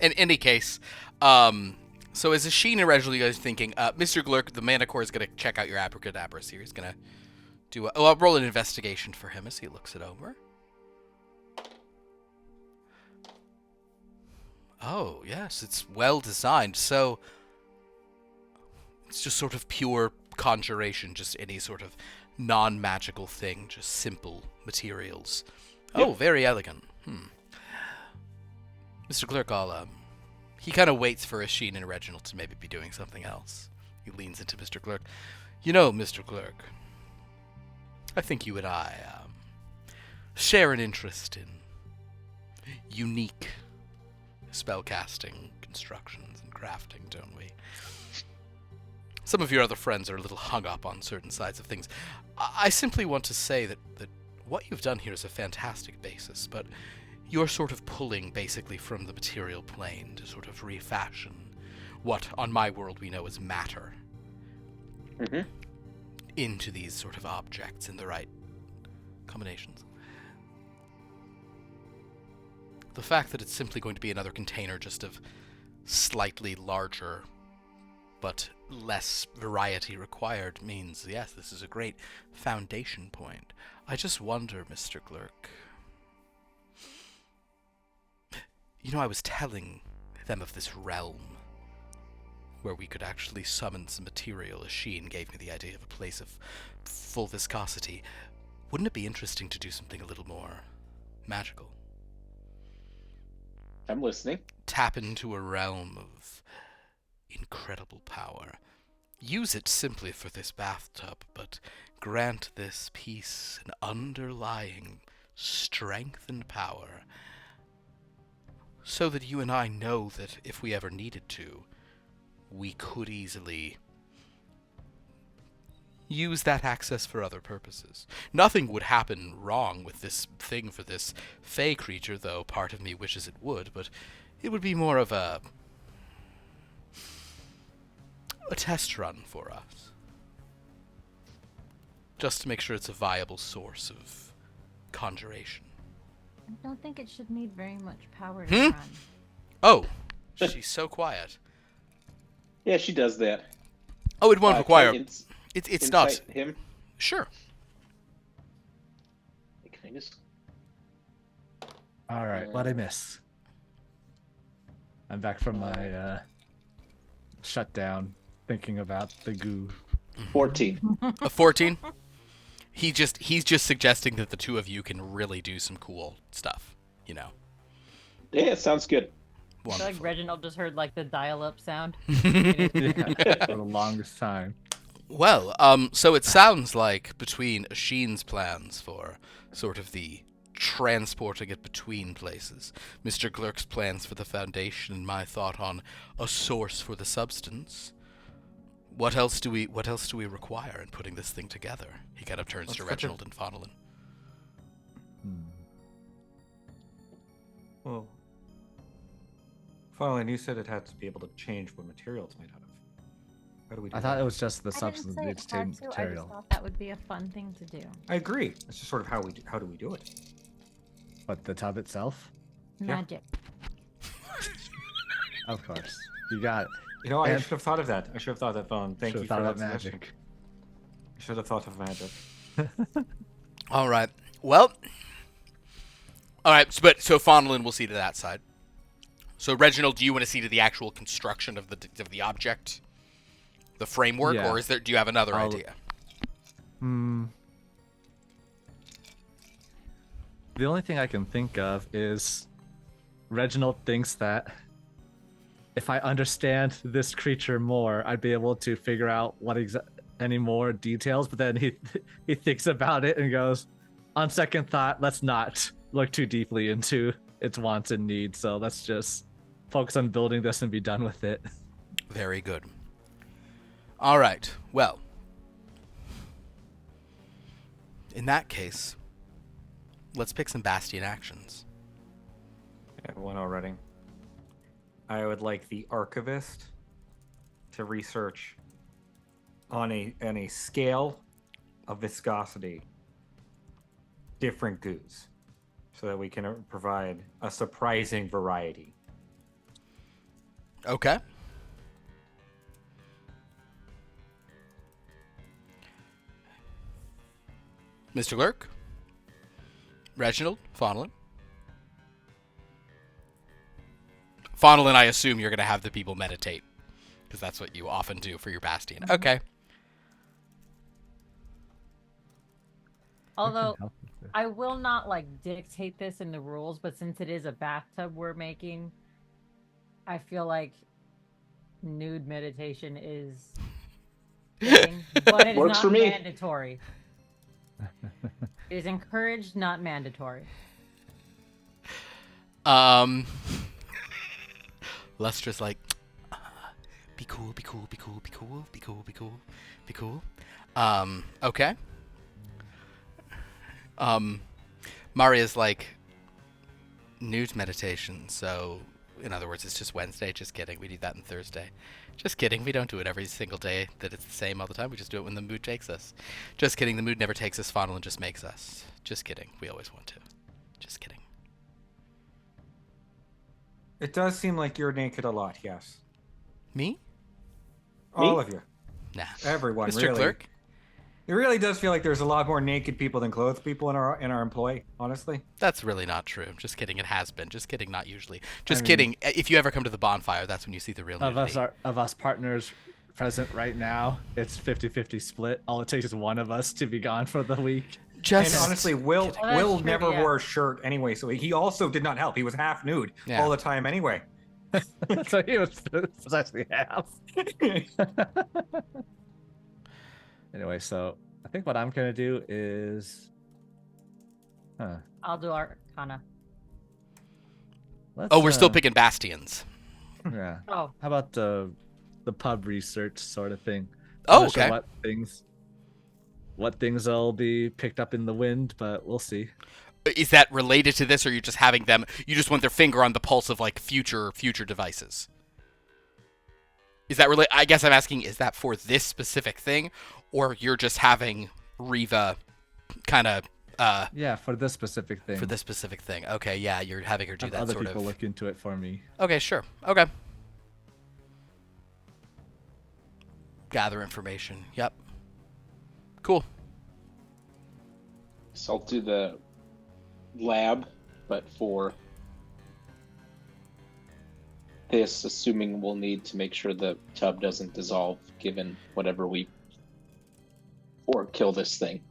In any case, so as Asheen and Reginald, you guys are thinking, Mr. Glurk, the Manticore is gonna check out your abracadabras here. He's gonna do I'll roll an investigation for him as he looks it over. Oh, yes, it's well designed. So it's just sort of pure conjuration, just any sort of non-magical thing, just simple materials. Yep. Oh, very elegant. Mr. Clerk, he kind of waits for Asheen and Reginald to maybe be doing something else. He leans into Mr. Clerk. You know, Mr. Clerk, I think you and I share an interest in unique spellcasting constructions and crafting, don't we? Some of your other friends are a little hung up on certain sides of things. I simply want to say that what you've done here is a fantastic basis, but you're sort of pulling basically from the material plane to sort of refashion what, on my world, we know as matter Mm-hmm. into these sort of objects in the right combinations. The fact that it's simply going to be another container just of slightly larger but less variety required means, yes, this is a great foundation point. I just wonder, Mr. Glurk. You know, I was telling them of this realm where we could actually summon some material. Asheen gave me the idea of a place of full viscosity. Wouldn't it be interesting to do something a little more magical? I'm listening. tap into a realm of incredible power. Use it simply for this bathtub, but grant this piece an underlying strength and power, so that you and I know that if we ever needed to, we could easily use that access for other purposes. Nothing would happen wrong with this thing for this fey creature, though part of me wishes it would, but it would be more of a test run for us. Just to make sure it's a viable source of conjuration. I don't think it should need very much power Hmm? to run. Oh, she's so quiet. Yeah, she does that. Oh, it won't require... Can I It's not... insight him. Sure. Can I just... All right, what'd I miss? I'm back from my shutdown, thinking about the goo. 14. A 14? He's just suggesting that the two of you can really do some cool stuff, you know. Yeah, sounds good. I feel like Wonderful. Reginald just heard like the dial-up sound. Yeah, for the longest time. Well, so it sounds like between Asheen's plans for sort of the transporting it between places, Mr. Glurk's plans for the foundation, and my thought on a source for the substance. What else do we require in putting this thing together? He kind of turns Let's to look at- Reginald and Faudelin. Well, Faudelin, you said it had to be able to change what material it's made out of. How do we do I thought that? it was just the I didn't substance say that it needs to had change to, I just material. thought that would be a fun thing to do. I agree. It's just sort of how do we do it? But the tub itself? Magic. Of course. You got it. You know, I And- should have thought of that. I should have thought of that. Thank Should've you thought for of that suggestion. magic. I should have thought of magic. All right. Well. All right. So Faudelin will see to that side. So Reginald, do you want to see to the actual construction of the object, the framework, Yeah. or do you have another idea? The only thing I can think of is Reginald thinks that if I understand this creature more, I'd be able to figure out what any more details. But then he thinks about it and goes, on second thought, let's not look too deeply into its wants and needs. So let's just focus on building this and be done with it. Very good. All right. Well, in that case, let's pick some Bastion actions. I have one already. I would like the archivist to research on a scale of viscosity different goos, so that we can provide a surprising variety. Okay. Mr. Glurk? Reginald? Faudelin? Faudelin, I assume you're going to have the people meditate, because that's what you often do for your Bastion. Okay. Although help with this. I will not like dictate this in the rules, but since it is a bathtub we're making, I feel like nude meditation is fitting, but it is Works not for me. mandatory. It is encouraged, not mandatory. Lustra's like, be cool, be cool, be cool, be cool, be cool, be cool, be cool. Okay. Maria's like, nude meditation, so in other words, it's just Wednesday. Just kidding. We do that on Thursday. Just kidding. We don't do it every single day that it's the same all the time. We just do it when the mood takes us. Just kidding. The mood never takes us. Faudelin just makes us. Just kidding. We always want to. Just kidding. It does seem like you're naked a lot, yes. Me? All of you. Nah. Everyone, Mr. really. Glurk? It really does feel like there's a lot more naked people than clothed people in our employ, honestly. That's really not true. Just kidding. It has been. Just kidding. Not usually. Just mean- kidding. If you ever come to the bonfire, that's when you see the real nudity. Of us partners present right now, it's 50-50 split. All it takes is one of us to be gone for the week. Just And honestly, Will that's Will true, never yeah. wore a shirt anyway, so he also did not help. He was half nude Yeah. all the time anyway. So he was actually half. Anyway, so I think what I'm gonna do is, I'll do Arcana. let's, Oh, we're still picking bastions. Yeah. Oh, How about the pub research sort of thing? Oh, I'm not sure okay. what things will be picked up in the wind, but we'll see. Is that related to this, or are you just having them? You just want their finger on the pulse of like future devices? Is that really? I guess I'm asking, is that for this specific thing, or you're just having Riva kind of Yeah, for this specific thing. for this specific thing? Okay, yeah, you're having her do Have that other sort people of. look into it for me. Okay, sure. Okay. Gather information. Yep. Cool. So I'll do the lab, but for this, assuming we'll need to make sure the tub doesn't dissolve, given whatever we or kill this thing.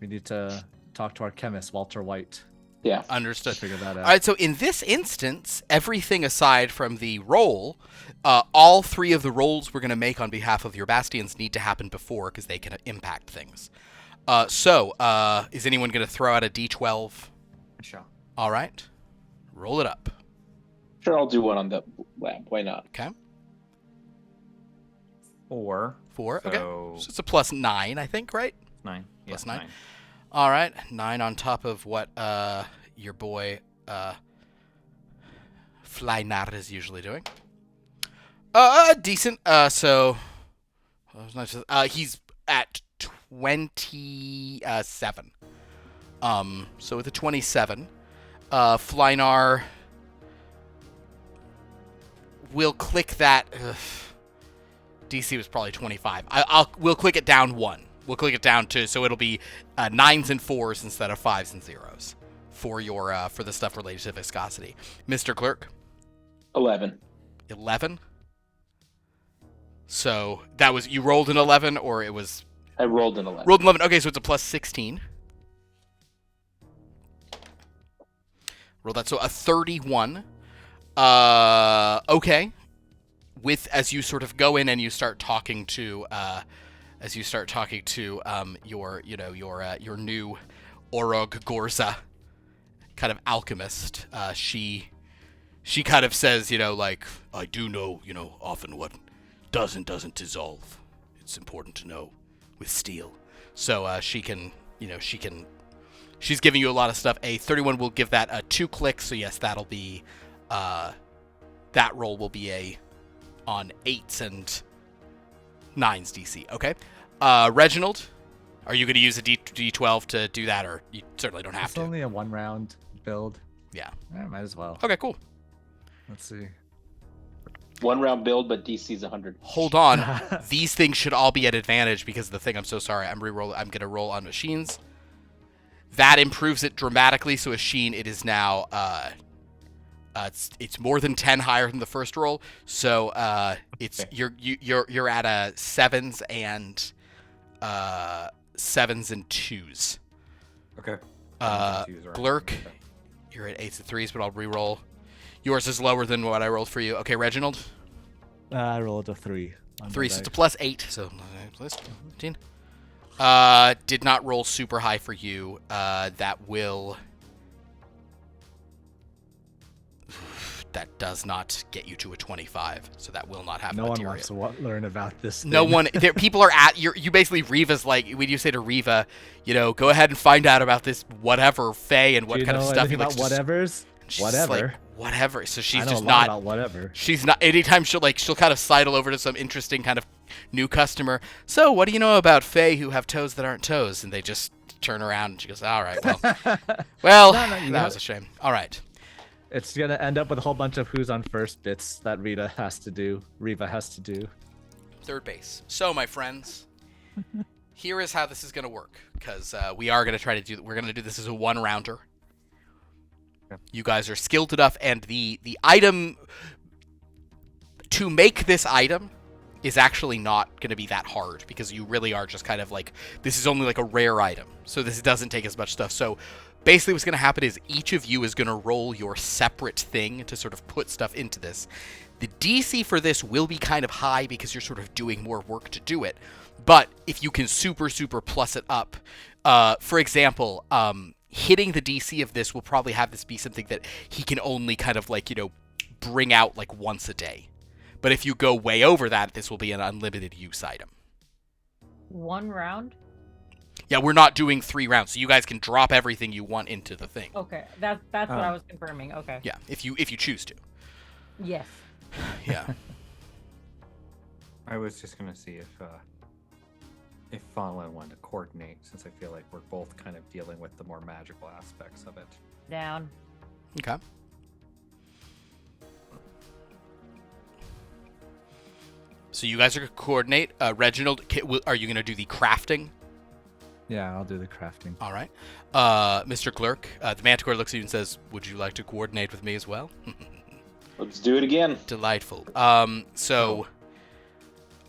We need to talk to our chemist, Walter White, Yeah. to Understood. figure that out. All right, so in this instance, everything aside from the roll, all three of the rolls we're going to make on behalf of your bastions need to happen before because they can impact things. So, is anyone going to throw out a d12? Sure. All right. Roll it up. Sure, I'll do one on the lab. Why not? Okay. 4. 4. Okay. So So it's a plus 9, I think, right? 9. Plus Yeah, 9. All right. 9 on top of what your boy Flynar is usually doing. Decent. So he's at 27. So with a 27, Flynar will click that. DC was probably 25. We'll click it down 1. We'll click it down to, so it'll be 9s and 4s instead of 5s and 0s for your for the stuff related to viscosity. Mr. Glurk, 11. 11. So that was, you rolled an 11, or it was I rolled an 11. rolled an 11. Okay, so it's a plus 16. Roll that, so a 31. Okay. With, as you sort of go in and you start talking to your new Orog Gorza kind of alchemist, she kind of says, like, I do know, often what doesn't dissolve. It's important to know with steel. So she's giving you a lot of stuff. A 31 will give that 2 clicks, so yes, that'll be that roll will be on 8s and 9s DC. Okay. Reginald, are you going to use a D12 to do that, or you certainly don't have It's to? only a 1-round build. Yeah. Might as well. Okay, cool. Let's see. 1 round build, but DC's 100. Hold on. These things should all be at advantage because of the thing. I'm so sorry. I'm going to roll on machines. That improves it dramatically. So a sheen, it is now it's more than 10 higher than the first roll. So it's you're at a 7s and 7s and 2s. Okay. Glurk, you're at 8s and 3s, but I'll re-roll. Yours is lower than what I rolled for you. Okay, Reginald. I rolled a 3. on 3, the so it's a dice. plus 8. So plus 15. Did not roll super high for you. That does not get you to a 25. So that will not have No one materia. wants to learn about this. No thing. one. People are at you. Basically, Riva's like, when you say to Riva, go ahead and find out about this whatever Fae and what Do you kind of know stuff he anything likes about to. whatevers? She's Whatever. like, whatever. So she's I know just a lot not. about whatever. She's not. Anytime she'll kind of sidle over to some interesting kind of new customer. So, what do you know about Fae who have toes that aren't toes? And they just turn around and she goes, "All right, well, No, that was a shame. All right." It's gonna end up with a whole bunch of who's on first bits that Riva has to do. Third base. So, my friends, here is how this is going to work, because we are going to try to we're going to do this as a 1-rounder. Okay. You guys are skilled enough, and the item to make this item is actually not going to be that hard because you really are just kind of like, this is only like a rare item. So this doesn't take as much stuff. So basically what's going to happen is each of you is going to roll your separate thing to sort of put stuff into this. The DC for this will be kind of high because you're sort of doing more work to do it. But if you can super plus it up, for example, hitting the DC of this will probably have this be something that he can only kind of like, bring out like once a day. But if you go way over that, this will be an unlimited use item. 1 round? Yeah, we're not doing 3 rounds, so you guys can drop everything you want into the thing. Okay, that's what I was confirming. Okay. Yeah, if you choose to. Yes. Yeah. I was just gonna see if Fonlin wanted to coordinate, since I feel like we're both kind of dealing with the more magical aspects of it. Down. Okay. So you guys are going to coordinate. Reginald, are you going to do the crafting? Yeah, I'll do the crafting. All right. Mr. Glurk, the Manticore looks at you and says, would you like to coordinate with me as well? Let's do it again. Delightful. So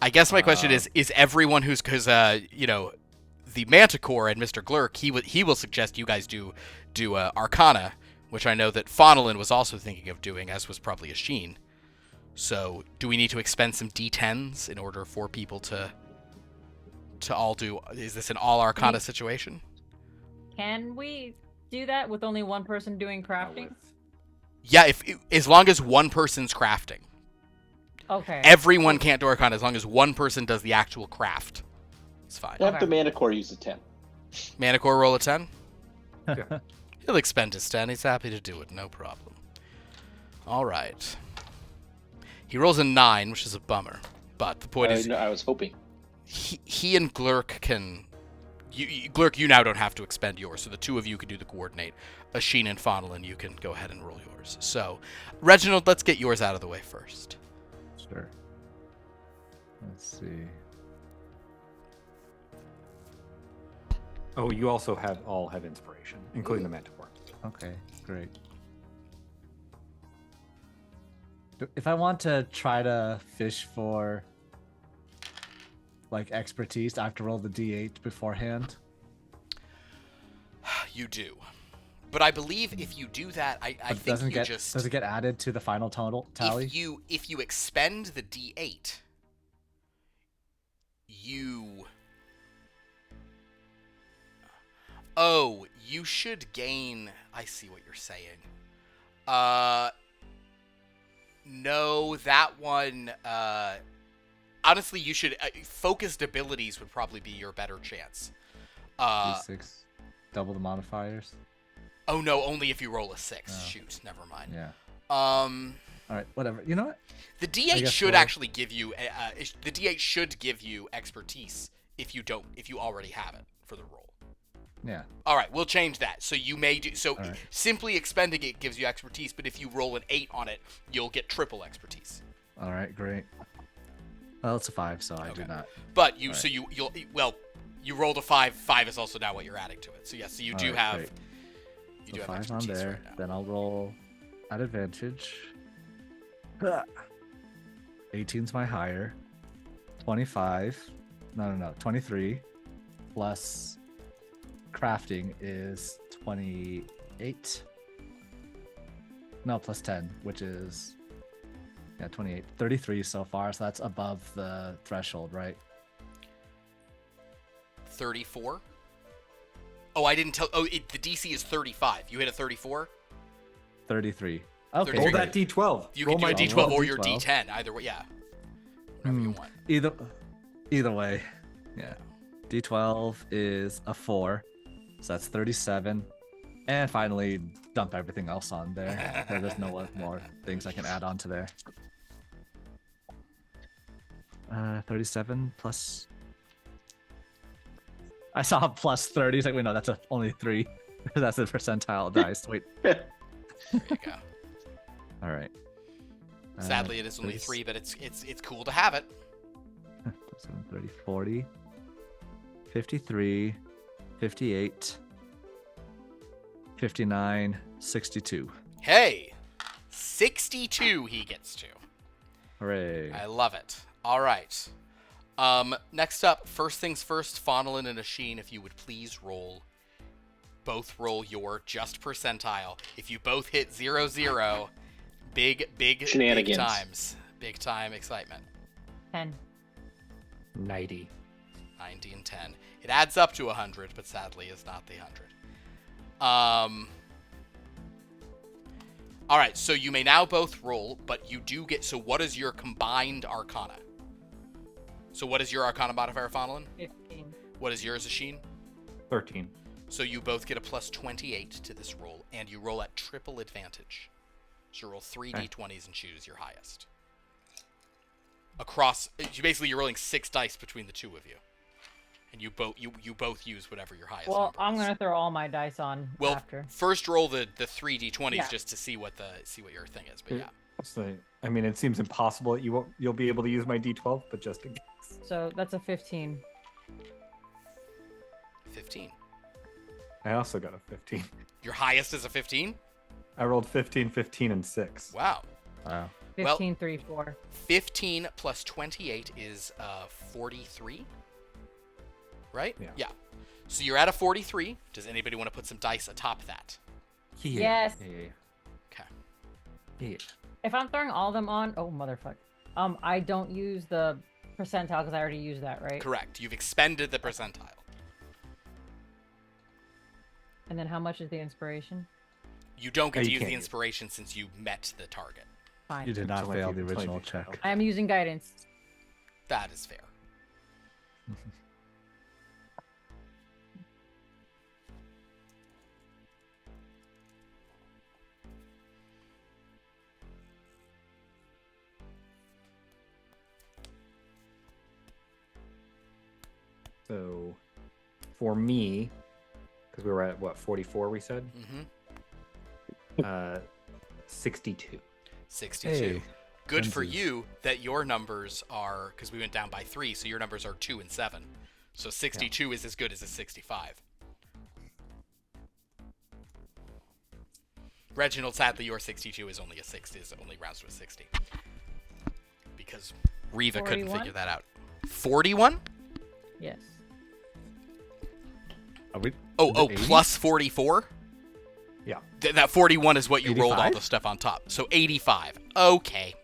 I guess my question is everyone who's, because, the Manticore and Mr. Glurk, he will suggest you guys do Arcana, which I know that Fonolin was also thinking of doing, as was probably Asheen. So, do we need to expend some D10s in order for people to all do? Is this an all Arcana situation? Can we do that with only one person doing crafting? Yeah, as long as one person's crafting. Okay. Everyone can't do Arcana as long as one person does the actual craft. It's fine. Have the Manticore use a 10. Manticore roll a 10? Yeah. He'll expend his 10. He's happy to do it. No problem. All right. He rolls a 9, which is a bummer. But the point is, I was hoping. He and Glurk can... Glurk, you now don't have to expend yours, so the two of you can do the coordinate. Asheen and Fonolin, you can go ahead and roll yours. So, Reginald, let's get yours out of the way first. Sure. Let's see. Oh, you also all have inspiration, including the Manticore. Okay, great. If I want to try to fish for like expertise, I have to roll the D8 beforehand. You do. But I believe if you do that, I think you just... Does it get added to the final total tally? If you expend the D8, you... Oh, you should gain... I see what you're saying. No, that one... honestly, you should... focused abilities would probably be your better chance. D6. Double the modifiers. Oh, no, only if you roll a 6. Oh. Shoot, never mind. Yeah. All right, whatever. You know what? The D8 should actually give you... the D8 should give you expertise if you already have it for the roll. Yeah. All right, we'll change that. So you may do... So right. Simply expending it gives you expertise, but if you roll an 8 on it, you'll get triple expertise. All right, great. Well, it's a 5, so I do not. But you... All So right. you rolled a 5. 5 is also now what you're adding to it. So yes, so you All do right, have... great. You do So have 5 on expertise there. right now. Then I'll roll at advantage. 18's my higher. 25. No. 23. Plus crafting is 28. No, plus 10, which is... Yeah, 28. 33 so far, so that's above the threshold, right? 34? Oh, I didn't tell... Oh, the DC is 35. You hit a 34? 33. Okay. 33. Roll that D12. You Roll can do a my D12 roll or a your D12. D10. Either way, yeah. Whatever you want. Either way. Yeah. D12 is a 4. So that's 37. And finally, dump everything else on there. There's no more things I can add on to there. 37 plus... I saw a plus 30. It's like, wait, no, that's only 3. That's the percentile dice. Wait. There you go. All right. Sadly, it is only 3, but it's cool to have it. 30, 40, 53, 58, 59, 62. Hey! 62 he gets to. Hooray. I love it. All right. Next up, first things first, Faunolin and Ashin, if you would please both roll your just percentile. If you both hit 0-0, big Shenanigans. times. Big time excitement. 10. 90. 90 and 10. It adds up to 100, but sadly is not the 100. All right, so you may now both roll, but you do get... So what is your combined Arcana? So what is your Arcana modifier, Faunolin? 15. What is yours, Ashin? 13. So you both get a plus 28 to this roll, and you roll at triple advantage. So you roll 3 d20s and choose your highest. Basically, you're rolling 6 dice between the two of you. And you both use whatever your highest Well, number I'm is. going to throw all my dice on after. First roll the 3 d20s Yeah. just to see what your thing is, but yeah. So, I mean, it seems impossible that you'll be able to use my D12, but just in case. So that's a 15. 15. I also got a 15. Your highest is a 15? I rolled 15, 15, and 6. Wow. Wow. 15, 3, 4. 15 plus 28 is 43. Right? Yeah. So you're at a 43. Does anybody want to put some dice atop that? Yes. Okay. Yeah. If I'm throwing all of them on, oh motherfucker. I don't use the percentile because I already used that, right? Correct. You've expended the percentile. And then how much is the inspiration? You don't get Oh, to you use the can't. inspiration since you met the target. Fine. You did not Until I fail do- the until I original do check. fail. I am using guidance. That is fair. So, for me, because we were at, what, 44, we said? Mm-hmm. 62. 62. Hey, Good for twinsies. you that your numbers are, because we went down by 3, so your numbers are 2 and 7. So 62 is as good as a 65. Reginald, sadly, your 62 is only only rounds to a 60. Because Riva couldn't 41? figure that out. 41? Yes. Are we? Oh, is it 80? plus 44? Yeah. That 41 is what you rolled all 85? the stuff on top. So 85. Okay.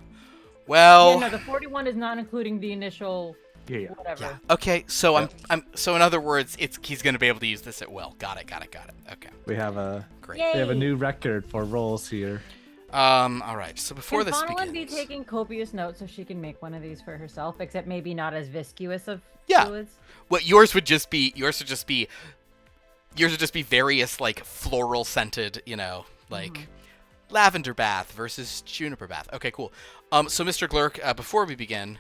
Well, Yeah, no, the 41 is not including the initial Yeah. whatever. yeah. Okay, so Yeah. so in other words, he's going to be able to use this at will. Got it. Okay. We have a Great. Yay! we have a new record for rolls here. All right. So before Can this Faunolin begins, be taking copious notes so she can make one of these for herself, except maybe not as viscous of Yeah. fluids? what yours would just be various like floral scented, like lavender bath versus juniper bath. Okay, cool. So Mr. Glurk, before we begin,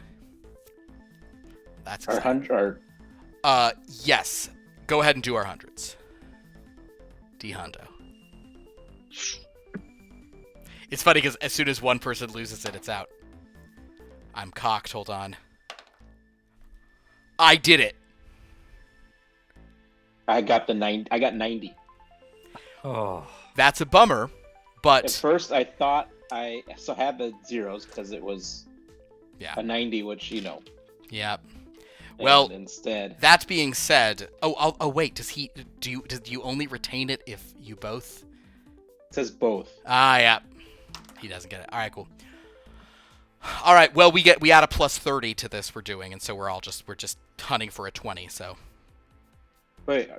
that's Our exciting. yes. Go ahead and do our hundreds. D Hondo. It's funny because as soon as one person loses it, it's out. I'm cocked. Hold on. I did it. I got 90. Oh. That's a bummer, At but first, I thought I had the zeros because it was yeah, a 90, which yeah. and Well, instead, that being said, wait, do you only retain it if you both? it says both. Yeah. He doesn't get it. All right, cool. All right, well, we add a plus 30 to this we're doing, and so we're just hunting for a 20, so Wait,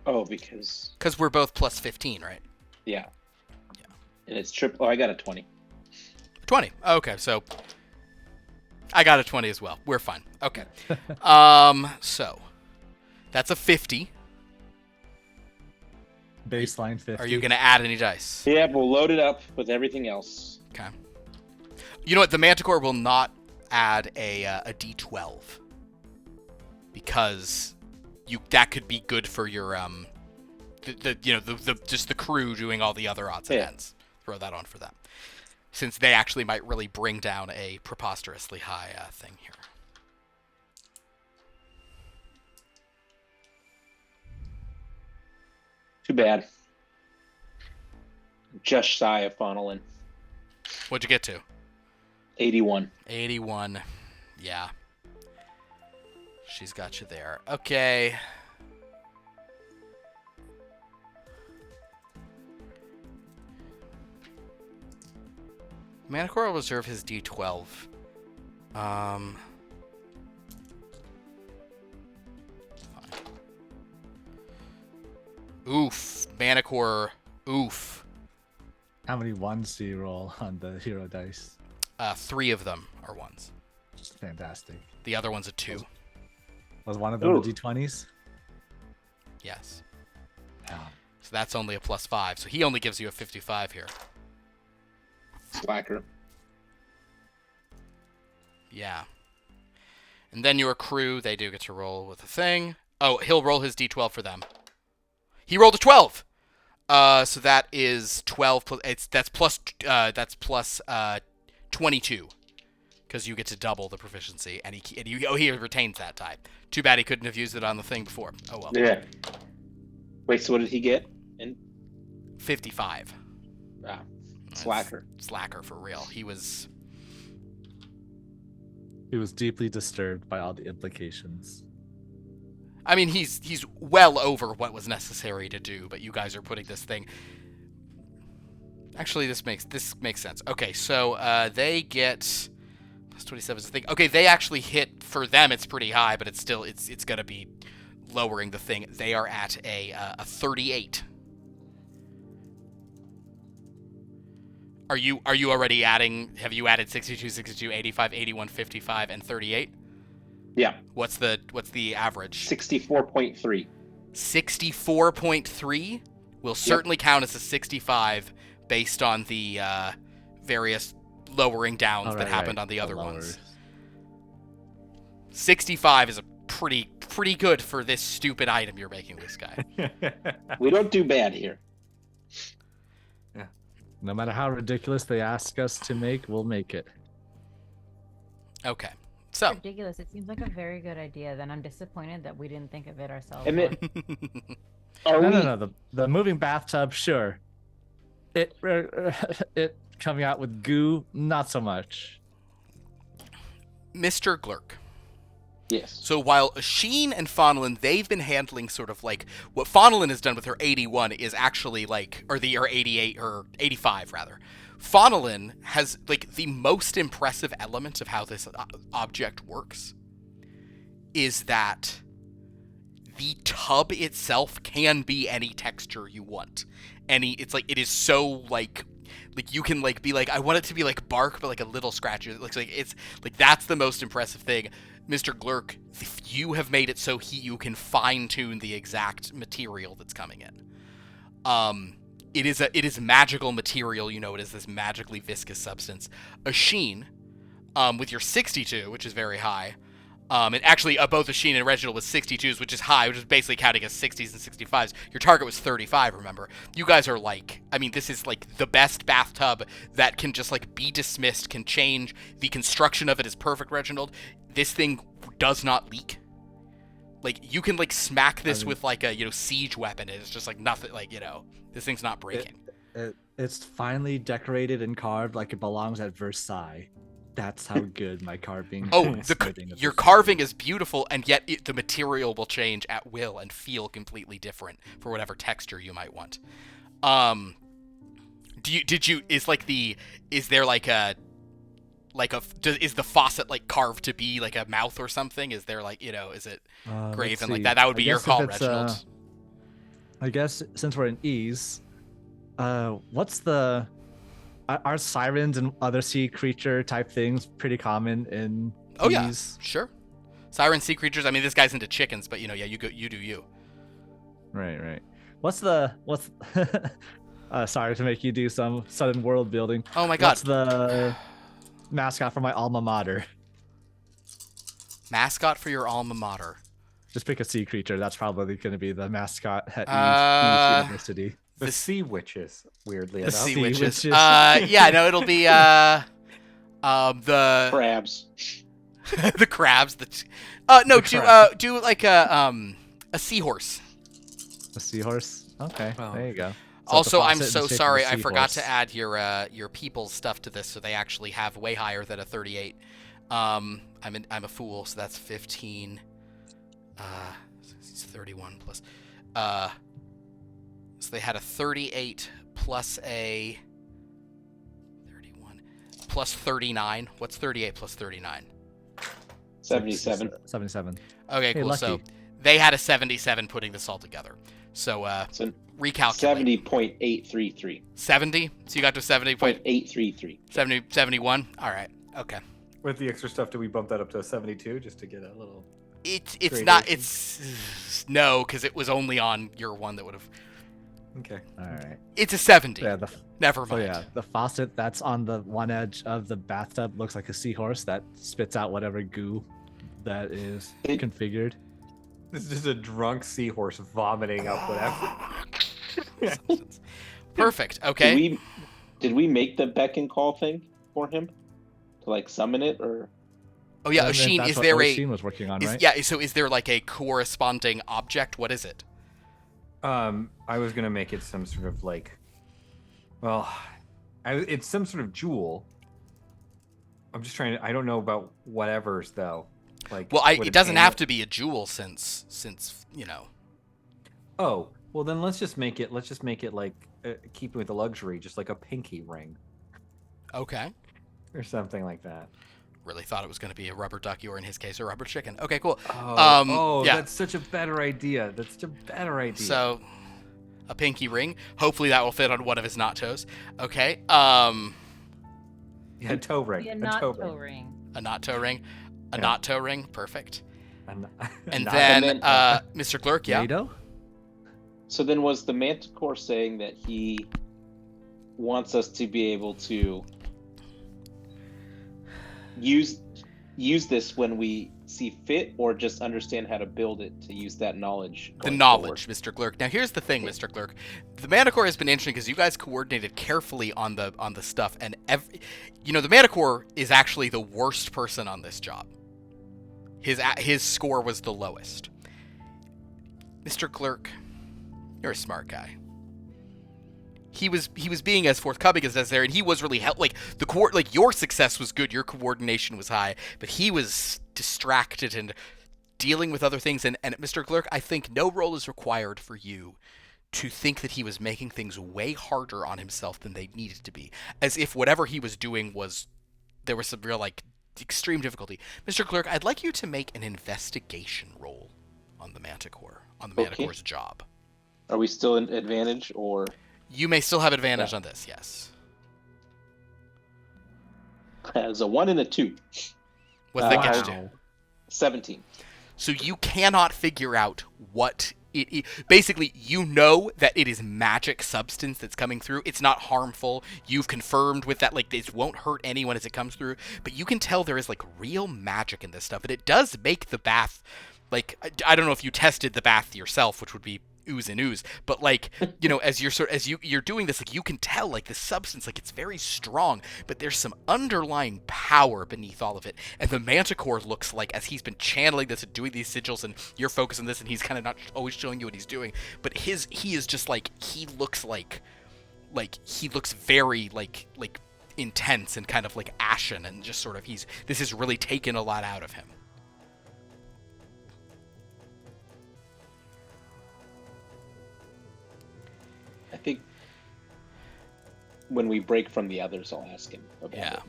because we're both plus 15, right? yeah, and it's triple. Oh, I got a 20. 20. Okay, so I got a 20 as well. We're fine. Okay. So that's a 50. Baseline 50. Are you going to add any dice? Yeah, we'll load it up with everything else. Okay. You know what? The Manticore will not add a D12 because that could be good for your just the crew doing all the other odds and Yeah. ends. Throw that on for them, since they actually might really bring down a preposterously high thing here. Too bad. Just shy of funneling. What'd you get to? 81. 81. Yeah. She's got you there. Okay. Manticore will reserve his D12. Fine. Oof. Manticore. Oof. How many ones do you roll on the hero dice? 3 of them are 1s. Fantastic. The other one's a 2. Was one of them Ooh. a D20s? Yes. Yeah. So that's only a +5. So he only gives you a 55 here. Slacker. Yeah. And then your crew, they do get to roll with a thing. Oh, he'll roll his D12 for them. He rolled a 12. So that is 12 plus that's plus 22. Because you get to double the proficiency, and he retains that type. Too bad he couldn't have used it on the thing before. Oh well. Yeah. Wait, so what did he get? 55. Ah, That's slacker. Slacker for real. He was deeply disturbed by all the implications. I mean, he's well over what was necessary to do, but you guys are putting this thing. Actually, this makes sense. Okay, so they get plus 27 is the thing. Okay, they actually hit, for them it's pretty high, but it's still it's gonna be lowering the thing. They are at a 38. Are you already adding? Have you added 62, 62, 85, 81, 55, and 38? Yeah. What's the average? 64.3. 64.3 will certainly count as a 65 based on the various lowering downs that happened on the other ones. 65 is a pretty good for this stupid item you're making this guy. We don't do bad here. No matter how ridiculous they ask us to make, we'll make it. Okay. So Ridiculous. It seems like a very good idea. Then I'm disappointed that we didn't think of it ourselves. Admit, No. The moving bathtub, sure. It coming out with goo, not so much. Mr. Glurk. Yes. So while Sheen and Fonolin, they've been handling sort of like what Fonolin has done with her 81 is actually like, or 88 or 85 rather. Fonolin has like the most impressive element of how this object works is that the tub itself can be any texture you want. It's like, it is so like you can like be like, I want it to be like bark, but like a little scratchy. It looks like it's like, that's the most impressive thing. Mr. Glurk, you have made it so you can fine-tune the exact material that's coming in. It is magical material, you know, it is this magically viscous substance. A Sheen, with your 62, which is very high, and actually both a Sheen and Reginald with 62s, which is high, which is basically counting as 60s and 65s. Your target was 35, remember. You guys are like, I mean, this is like the best bathtub that can just like be dismissed, can change. The construction of it is perfect, Reginald. This thing does not leak. Like, you can like smack this with like a, siege weapon, and it's just like nothing, like, this thing's not breaking. It's finely decorated and carved like it belongs at Versailles. That's how good my carving. Your carving is beautiful, and yet the material will change at will and feel completely different for whatever texture you might want. Is the faucet like carved to be like a mouth or something? Is there like, is it graven like that? That would be your call, Reginald. I guess since we're in Ease, what's the... Are sirens and other sea creature type things pretty common in Oh yeah, Ease? sure. Siren sea creatures. I mean, this guy's into chickens, but you do you. Right. What's sorry to make you do some sudden world building. Oh my god. What's the mascot for my alma mater? Mascot for your alma mater. Just pick a sea creature. That's probably going to be the mascot at Ease University. The sea witches, weirdly The enough. sea Sea witches. witches. Yeah, no, it'll be the Crabs. the crabs. Do like a seahorse. A seahorse? Okay, Oh. there you go. So Also, the I'm faucet in so the shape of a sorry. I forgot to seahorse. add your people's stuff to this, so they actually have way higher than a 38. I'm a fool, so that's 15. It's 31 plus. So they had a 38 plus a 31 plus 39. What's 38 plus 39? 77. 77. Okay, Hey, cool. lucky. So they had a 77 putting this all together. So So recalculate. 70.833. 70? So you got to 70. 0.833. 71? All right. Okay. With the extra stuff, do we bump that up to a 72 just to get a little? It's Gradation. not. It's no, because it was only on your one that would have. Okay. All right. It's a 70. Yeah. Never So mind. yeah, the faucet that's on the one edge of the bathtub looks like a seahorse that spits out whatever goo that is configured. This is just a drunk seahorse vomiting up whatever. Perfect. Okay. Did we make the beckon call thing for him to like summon it, or Oh yeah, And Oshin, that's is what there Oshin was working on, right? Yeah, so is there like a corresponding object? What is it? I was gonna make it some sort of like, well, it's some sort of jewel. I'm just trying to. I don't know about whatever's though. Like, Well, would it doesn't hang have it- to be a jewel since you know. Oh, well then let's just make it. Let's just make it like keeping with the luxury, just like a pinky ring Okay. or something like that. Really thought it was going to be a rubber ducky, or in his case, a rubber chicken. Okay, cool. Yeah. That's such a better idea. That's such a better idea. So, a pinky ring. Hopefully, that will fit on one of his not toes. Okay. yeah, toe ring. Yeah, a not toe toe ring. ring. A not toe ring. A Yeah. not toe ring. Perfect. And And not- then, then- Mr. Glurk, yeah. NATO? so then was the Manticore saying that he wants us to be able to use this when we see fit, or just understand how to build it to use that knowledge? The going knowledge, Mr. Glurk. Now, here's the thing, Mr. Glurk. The Manticore has been interesting because you guys coordinated carefully on the stuff, and the Manticore is actually the worst person on this job. His score was the lowest. Mr. Glurk, you're a smart guy. He was being as forthcoming as necessary, and he was really your success was good, your coordination was high, but he was distracted and dealing with other things. And Mr. Glurk, I think no role is required for you to think that he was making things way harder on himself than they needed to be, as if whatever he was doing there was some real extreme difficulty. Mr. Glurk, I'd like you to make an investigation roll on the Manticore, on the Okay. Manticore's job. Are we still in advantage, or You may still have advantage on this, yes. as a 1 and a 2? What's that get you to? 17. So you cannot figure out what it is. Basically, you know that it is magic substance that's coming through. It's not harmful. You've confirmed with that, this won't hurt anyone as it comes through. But you can tell there is, real magic in this stuff. And it does make the bath, I don't know if you tested the bath yourself, which would be ooze and ooze, but as you're doing this, you can tell the substance, it's very strong, but there's some underlying power beneath all of it. And the Manticore looks as he's been channeling this and doing these sigils, and you're focused on this, and he's kind of not always showing you what he's doing, but he is just he looks he looks very intense and kind of ashen, and just sort of this has really taken a lot out of him. I think when we break from the others, I'll ask him about Yeah. it.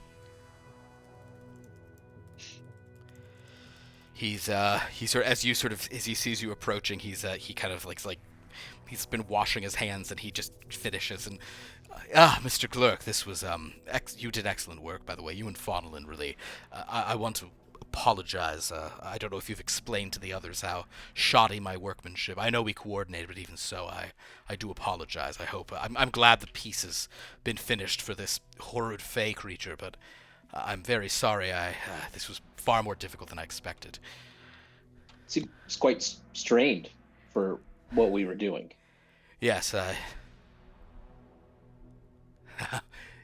He as he sees you approaching, he kind of he's been washing his hands, and he just finishes and Mr. Glurk, this was you did excellent work, by the way. You and Faudelin really. I want to apologize. I don't know if you've explained to the others how shoddy my workmanship. I know we coordinated, but even so, I do apologize. I hope I'm glad the piece has been finished for this horrid fey creature, but I'm very sorry. This was far more difficult than I expected. It's quite strained for what we were doing. Yes,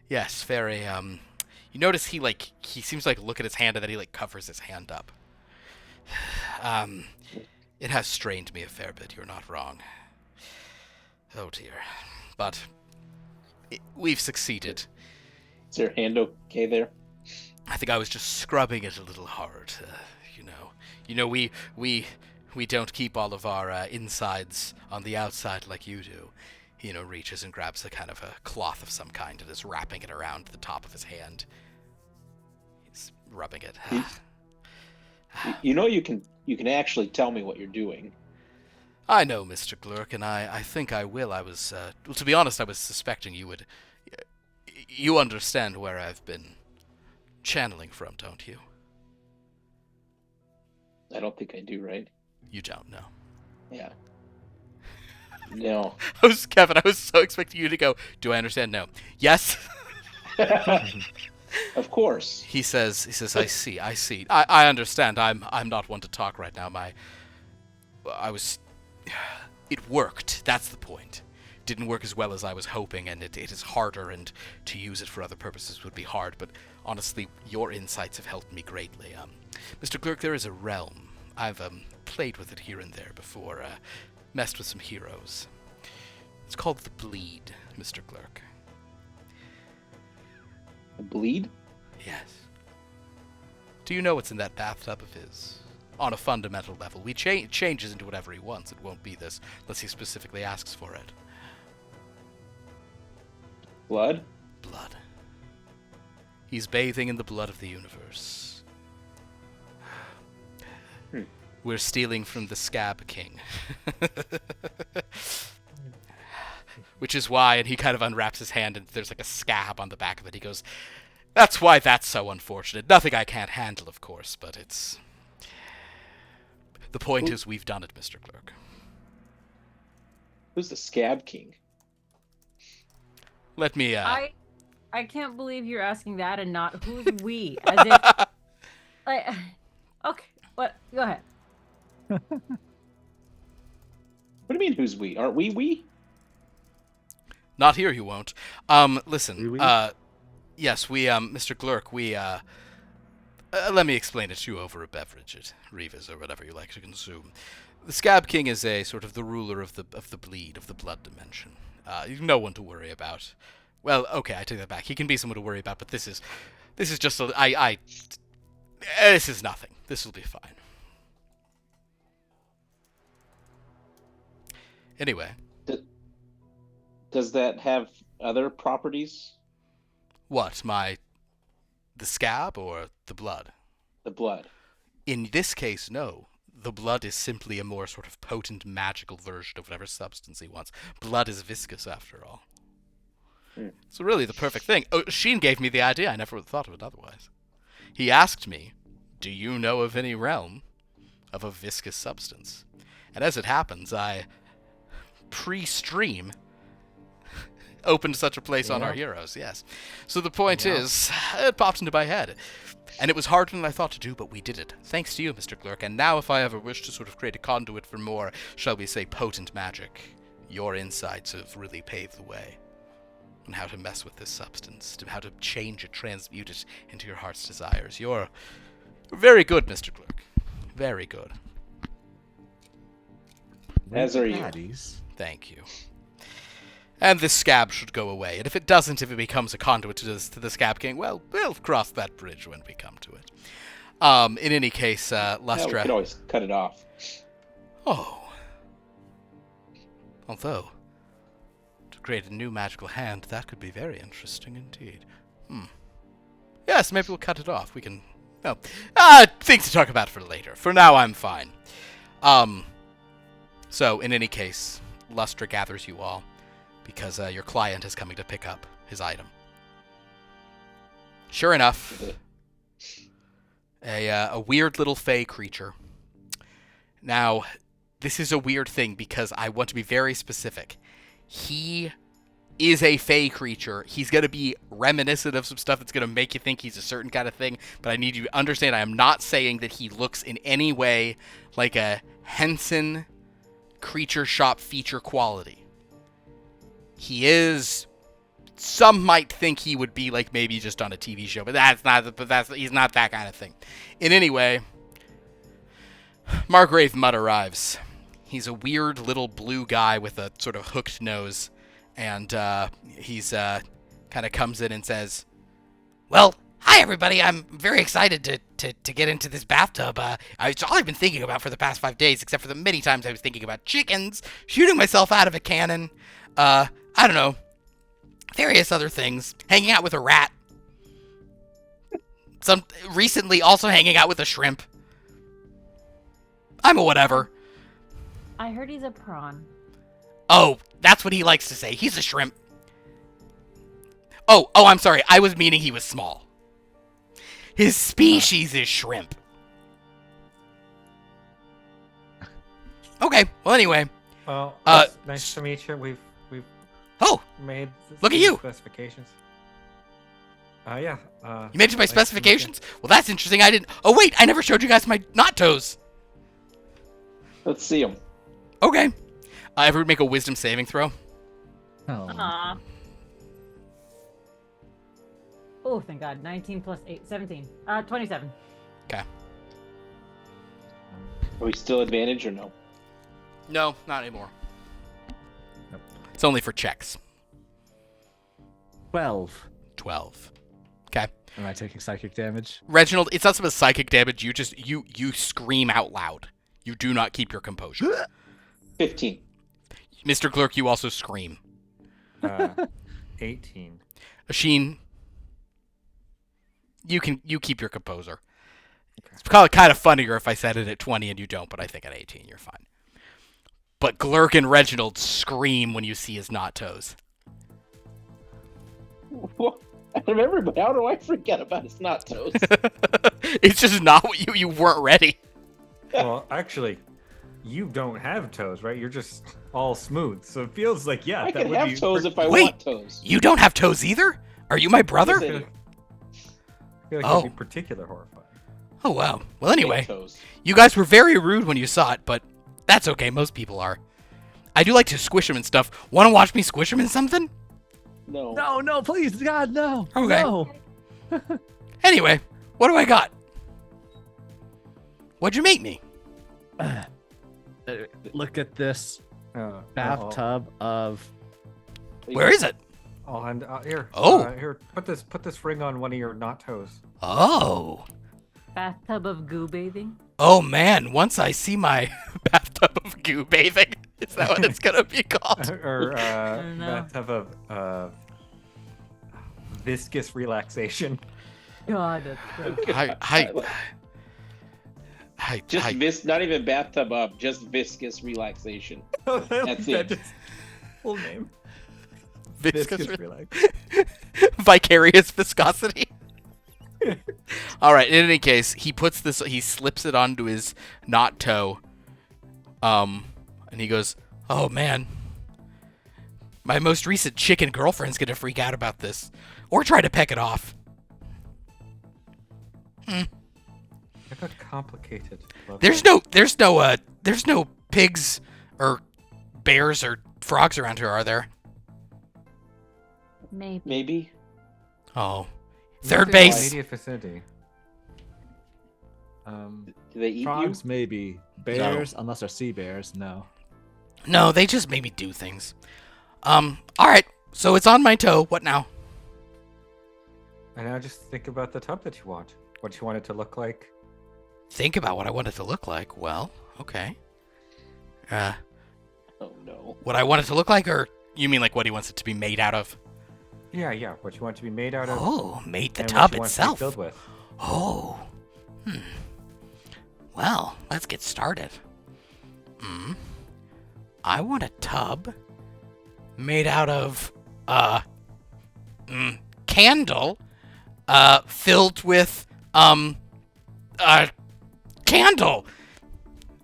yes, very. You notice he seems look at his hand, and then he covers his hand up. It has strained me a fair bit. You're not wrong. Oh dear. but we've succeeded. Is your hand okay there? I think I was just scrubbing it a little hard. We don't keep all of our insides on the outside like you do. He, reaches and grabs a kind of a cloth of some kind and is wrapping it around the top of his hand. He's rubbing it. You can actually tell me what you're doing. I know, Mr. Glurk, and I think I will. I was, well, to be honest, I was suspecting you would. You understand where I've been channeling from, don't you? I don't think I do, right? You don't know. Yeah. No. Kevin, I was so expecting you to go, do I understand? No. Yes? Of course. He says, I see. I understand. I'm not one to talk right now. It worked. That's the point. Didn't work as well as I was hoping, and it is harder, and to use it for other purposes would be hard, but honestly, your insights have helped me greatly. Mr. Glurk, there is a realm. I've played with it here and there before, messed with some heroes. It's called the Bleed, Mr. Glurk. A bleed? Yes. Do you know what's in that bathtub of his? On a fundamental level. He changes into whatever he wants. It won't be this, unless he specifically asks for it. Blood? Blood. He's bathing in the blood of the universe. We're stealing from the Scab King. Which is why, and he kind of unwraps his hand, and there's like a scab on the back of it. He goes, that's why that's so unfortunate. Nothing I can't handle, of course, but it's... The point is, we've done it, Mr. Glurk. Who's the Scab King? Let me, I can't believe you're asking that and not who's we. As if... okay, what? Go ahead. What do you mean, who's we? Aren't we? Not here, you won't. Listen, yes, we, Mr. Glurk, we, let me explain it to you over a beverage at Reva's or whatever you like to consume. The Scab King is a sort of the ruler of the bleed, of the blood dimension. No one to worry about. Well, okay, I take that back. He can be someone to worry about, but this is just this is nothing. This will be fine. Anyway. Does that have other properties? What, the scab or the blood? The blood. In this case, no. The blood is simply a more sort of potent, magical version of whatever substance he wants. Blood is viscous, after all. It's really the perfect thing. Oh, Sheen gave me the idea. I never would have thought of it otherwise. He asked me, do you know of any realm of a viscous substance? And as it happens, I, pre-stream, opened such a place on our heroes, yes. So the point is, it popped into my head. And it was harder than I thought to do, but we did it. Thanks to you, Mr. Glurk. And now if I ever wish to sort of create a conduit for more, shall we say, potent magic, your insights have really paved the way on how to mess with this substance, to how to change it, transmute it into your heart's desires. You're very good, Mr. Glurk. Very good. As are you. Thank you. And this scab should go away. And if it doesn't, if it becomes a conduit to the Scab King, well, we'll cross that bridge when we come to it. In any case, Lustra... we could always cut it off. Oh. Although, to create a new magical hand, that could be very interesting indeed. Yes, maybe we'll cut it off. We can... Well, things to talk about for later. For now, I'm fine. So, in any case, Lustra gathers you all, because your client is coming to pick up his item. Sure enough, a weird little fey creature. Now, this is a weird thing because I want to be very specific. He is a fey creature. He's going to be reminiscent of some stuff that's going to make you think he's a certain kind of thing, but I need you to understand I am not saying that he looks in any way like a Henson creature shop feature quality. He is... Some might think he would be like maybe just on a TV show, but he's not that kind of thing. In any way, Margrave Mudd arrives. He's a weird little blue guy with a sort of hooked nose, and he's kind of comes in and says, "Well, hi everybody. I'm very excited to get into this bathtub. It's all I've been thinking about for the past 5 days, except for the many times I was thinking about chickens, shooting myself out of a cannon. I don't know, various other things. Hanging out with a rat. Recently also hanging out with a shrimp. I'm a whatever." I heard he's a prawn. Oh, that's what he likes to say. He's a shrimp. Oh, I'm sorry. I was meaning he was small. His species is shrimp. Okay. Well, anyway. Well, nice to meet you. We've made look at you. Specifications. Yeah. You made it to my specifications? Well, that's interesting. I didn't. Oh, wait. I never showed you guys my knot toes. Let's see them. Okay. Everyone make a wisdom saving throw. Aww. Oh, thank God. 19 plus 8, 17. 27. Okay. Are we still advantage or no? No, not anymore. Nope. It's only for checks. 12. 12. Okay. Am I taking psychic damage? Reginald, it's not some of psychic damage. You scream out loud. You do not keep your composure. 15. Mr. Glurk, you also scream. 18. Asheen, you keep your composure. It's probably kind of funnier if I said it at 20 and you don't, but I think at 18 you're fine. But Glurk and Reginald scream when you see his knot toes. What? Out of everybody, how do I forget about his knot toes? It's just not what you weren't ready. Well, actually, you don't have toes, right? You're just all smooth. So it feels like, yeah, I that can would have be toes if I Wait. want toes. You don't have toes either? Are you my brother? Yes, I do. I feel like Oh. it'd be particular horrifying. Oh, wow. Well, anyway, Toes. you guys were very rude when you saw it, but that's okay. Most people are. I do like to squish them and stuff. Want to watch me squish them in something? No. No, please, God, no. Okay. No. Anyway, what do I got? What'd you make me? Look at this bathtub of. Where is it? I'll hand here. Oh. Here, put this ring on one of your knot toes. Oh. Bathtub of goo bathing. Oh, man. Once I see my bathtub of goo bathing, is that what it's going to be called? Or don't know. bathtub of viscous relaxation. God, that's gross. Just not even bathtub up, just viscous relaxation. That's it. Full name. Viscous relax. Vicarious viscosity. All right. In any case, he slips it onto his knot toe, and he goes, "Oh man, my most recent chicken girlfriend's gonna freak out about this, or try to peck it off." Look how complicated. There's no pigs or bears or frogs around here, are there? Maybe. Oh. Third base. Immediate vicinity. Do they eat Frogs, maybe. Bears, unless they're sea bears, no. No, they just made me do things. All right. So it's on my toe. What now? And now just think about the tub that you want. What you want it to look like. Think about what I want it to look like. Well, okay. Oh no. What I want it to look like, or you mean like what he wants it to be made out of? Yeah. What you want it to be made out of. Oh, made the and tub what you want it to be itself. filled with. Oh. Well, let's get started. I want a tub made out of candle filled with candle.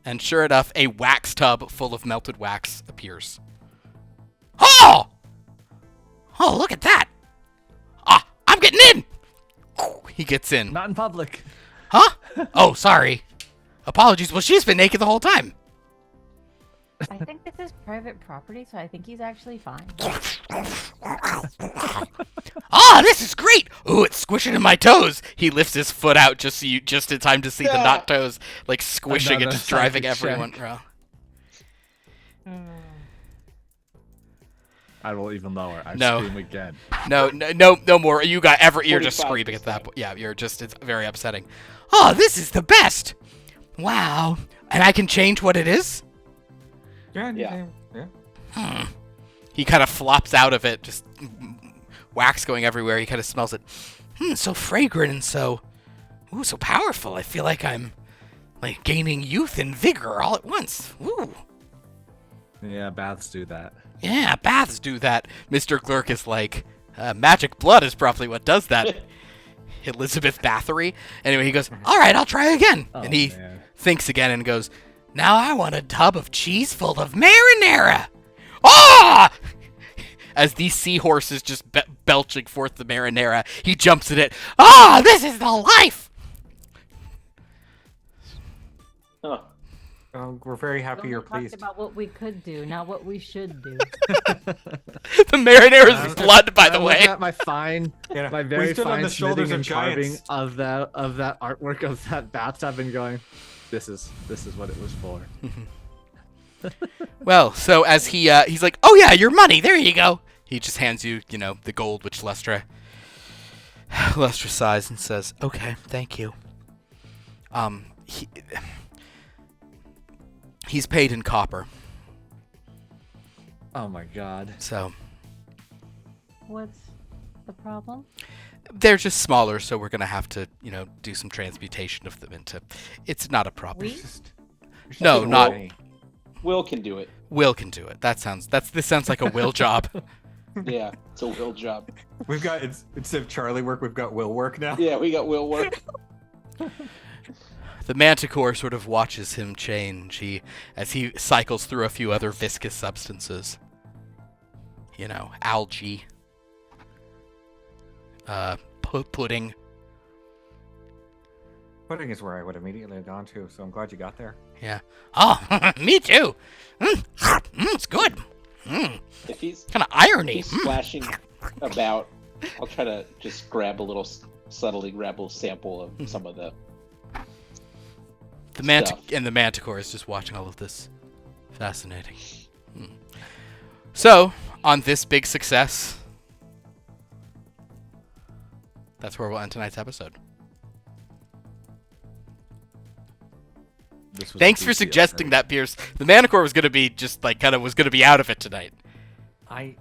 And sure enough, a wax tub full of melted wax appears. Oh! Oh, look at that! Ah, I'm getting in! He gets in. Not in public. Huh? Oh, sorry. Apologies. Well, she's been naked the whole time. I think this is private property, so I think he's actually fine. Ah, this is great! Ooh, it's squishing in my toes. He lifts his foot out just in time to see the knot toes, like squishing and Another just driving psychic everyone. check. Bro. I roll even lower. I No. scream again. No more. You're just 45%. screaming at that point. Yeah, it's very upsetting. Oh, this is the best. Wow. And I can change what it is? Yeah. He kind of flops out of it, just wax going everywhere. He kind of smells it. So fragrant and so powerful. I feel like I'm like gaining youth and vigor all at once. Ooh. Yeah, baths do that. Yeah, baths do that. Mr. Glurk is like, magic blood is probably what does that. Elizabeth Bathory. Anyway, he goes, all right, I'll try again. Oh, And he man. thinks again and goes, now I want a tub of cheese full of marinara. Ah! As these seahorses just belching forth the marinara, he jumps at it. Ah, this is the life! Huh. Oh, we're very happy We you're only talked pleased. about what we could do, not what we should do. The marinara is blood, by the I'm way. looking at my fine, Yeah, my we very stood on fine the shoulders smithing of and carving giants. of that artwork of that bathtub and going, this is what it was for. Well, so as he's like, oh yeah, your money, there you go. He just hands you, the gold, which Lustra sighs and says, okay, thank you. He's paid in copper, Oh my god. so What's the problem? they're just smaller, so we're gonna have to, do some transmutation of them into. It's not a problem. No, Will. not Will can do it. Will can do it. This sounds like a Will job. Yeah, it's a Will job. We've got, instead of Charlie work, we've got Will work now. Yeah, we got Will work. The Manticore sort of watches him change. As he cycles through a few other viscous substances. Algae. Pudding. Pudding is where I would immediately have gone to, so I'm glad you got there. Yeah. Oh, me too. It's good. If he's Kind of irony. splashing about, I'll try to just subtly grab a little sample of some of the The stuff. and the Manticore is just watching all of this. Fascinating. So, on this big success, that's where we'll end tonight's episode. This was Thanks a for juicy suggesting opening. that, Pierce. The Manticore was going to be just like was going to be out of it tonight. I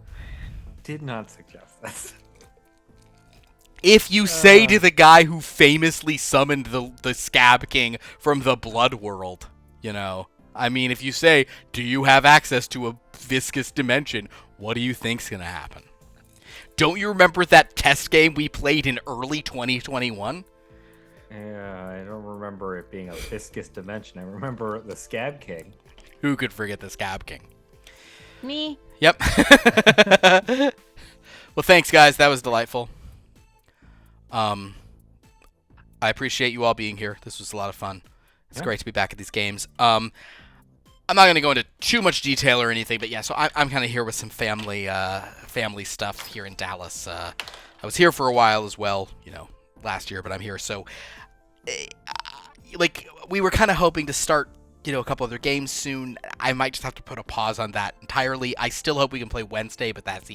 did not suggest this. If you say to the guy who famously summoned the Scab King from the Blood World, if you say, do you have access to a viscous dimension, what do you think's going to happen? Don't you remember that test game we played in early 2021? Yeah, I don't remember it being a viscous dimension. I remember the Scab King. Who could forget the Scab King? Me? Yep. Well, thanks, guys. That was delightful. I appreciate you all being here. This was a lot of fun. It's great to be back at these games. I'm not going to go into too much detail or anything, but yeah, so I'm kind of here with some family stuff here in Dallas. I was here for a while as well, last year, but I'm here. So, we were kind of hoping to start, a couple other games soon. I might just have to put a pause on that entirely. I still hope we can play Wednesday, but it's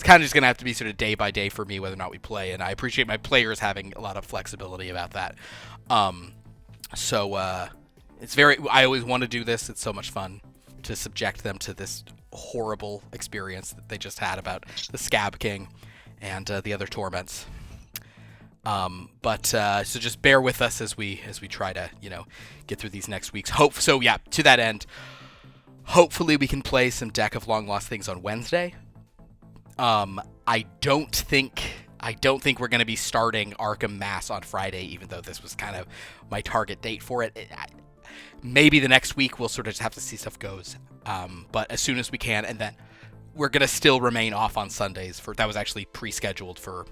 kind of just going to have to be sort of day by day for me whether or not we play, and I appreciate my players having a lot of flexibility about that. It's I always want to do this. It's so much fun to subject them to this horrible experience that they just had about the Scab King and the other torments. So just bear with us as we try to, get through these next weeks. To that end, hopefully we can play some Deck of Long Lost Things on Wednesday. I don't think we're going to be starting Arkham Mass on Friday, even though this was kind of my target date for it. Maybe the next week we'll sort of just have to see stuff goes. But as soon as we can, and then we're going to still remain off on Sundays that was actually pre-scheduled for,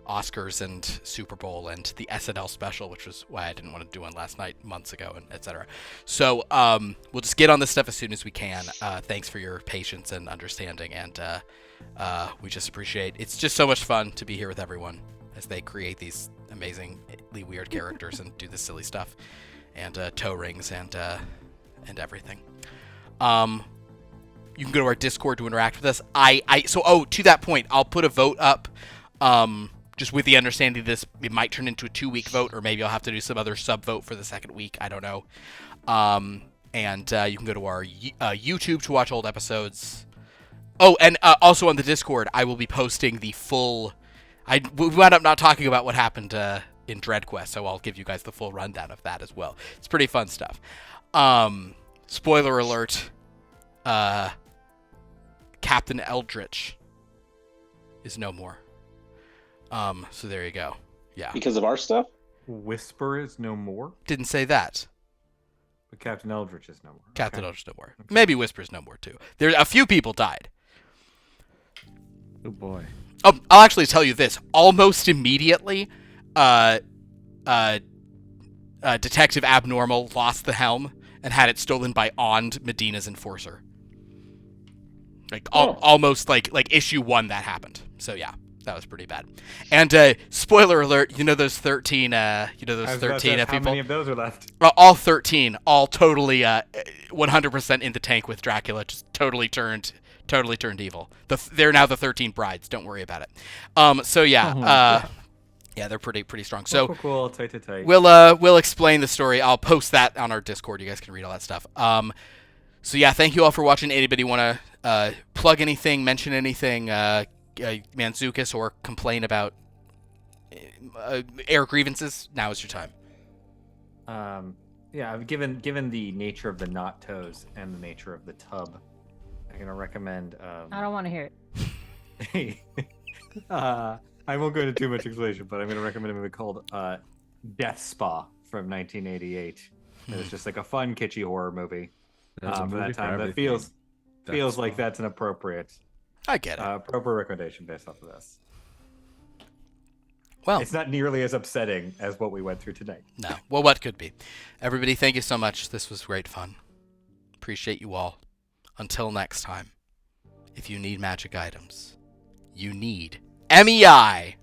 Oscars and Super Bowl and the SNL special, which was why I didn't want to do one last night, months ago, and etc. So we'll just get on this stuff as soon as we can. Thanks for your patience and understanding, and we just appreciate. It's just so much fun to be here with everyone as they create these amazingly weird characters and do this silly stuff, and toe rings and everything. You can go to our Discord to interact with us. To that point, I'll put a vote up, just with the understanding this, it might turn into a 2-week vote, or maybe I'll have to do some other sub-vote for the second week. I don't know. And you can go to our YouTube to watch old episodes. Oh, and also on the Discord, I will be posting the full... we wound up not talking about what happened in Dread Quest, so I'll give you guys the full rundown of that as well. It's pretty fun stuff. Spoiler alert, Captain Eldritch is no more. So there you go. Yeah. Because of our stuff? Whisper is no more, Didn't say that. but Captain Eldritch is no more. Captain Okay. Eldritch no more. Maybe Whisper's no more too. There, a few people died. Oh boy. Oh, I'll actually tell you this. Almost immediately, Detective Abnormal lost the helm and had it stolen by Ond, Medina's enforcer. Like almost like issue 1 that happened. So yeah, that was pretty bad. And spoiler alert, you know those 13 I was about to 13 ask, how people? many of those are left? All 13, all totally 100% in the tank with Dracula, just totally turned evil. They're now the 13 brides. Don't worry about it. So yeah, yeah, they're pretty strong. So Cool. Tight. we'll explain the story. I'll post that on our Discord. You guys can read all that stuff. So yeah, thank you all for watching. Anybody want to plug anything, mention anything, Manzukis, or complain about air grievances? Now is your time. Yeah, given the nature of the knot toes and the nature of the tub, I'm gonna recommend. I don't want to hear it. I won't go into too much explanation, but I'm gonna recommend a movie called Death Spa from 1988. It's just like a fun, kitschy horror movie. There's a For movie that for time, that everything. feels like that's an appropriate I get it. appropriate recommendation based off of this. Well, It's not nearly as upsetting as what we went through tonight. no. Well, what could be? Everybody, thank you so much. This was great fun. Appreciate you all. Until next time, if you need magic items, you need MEI.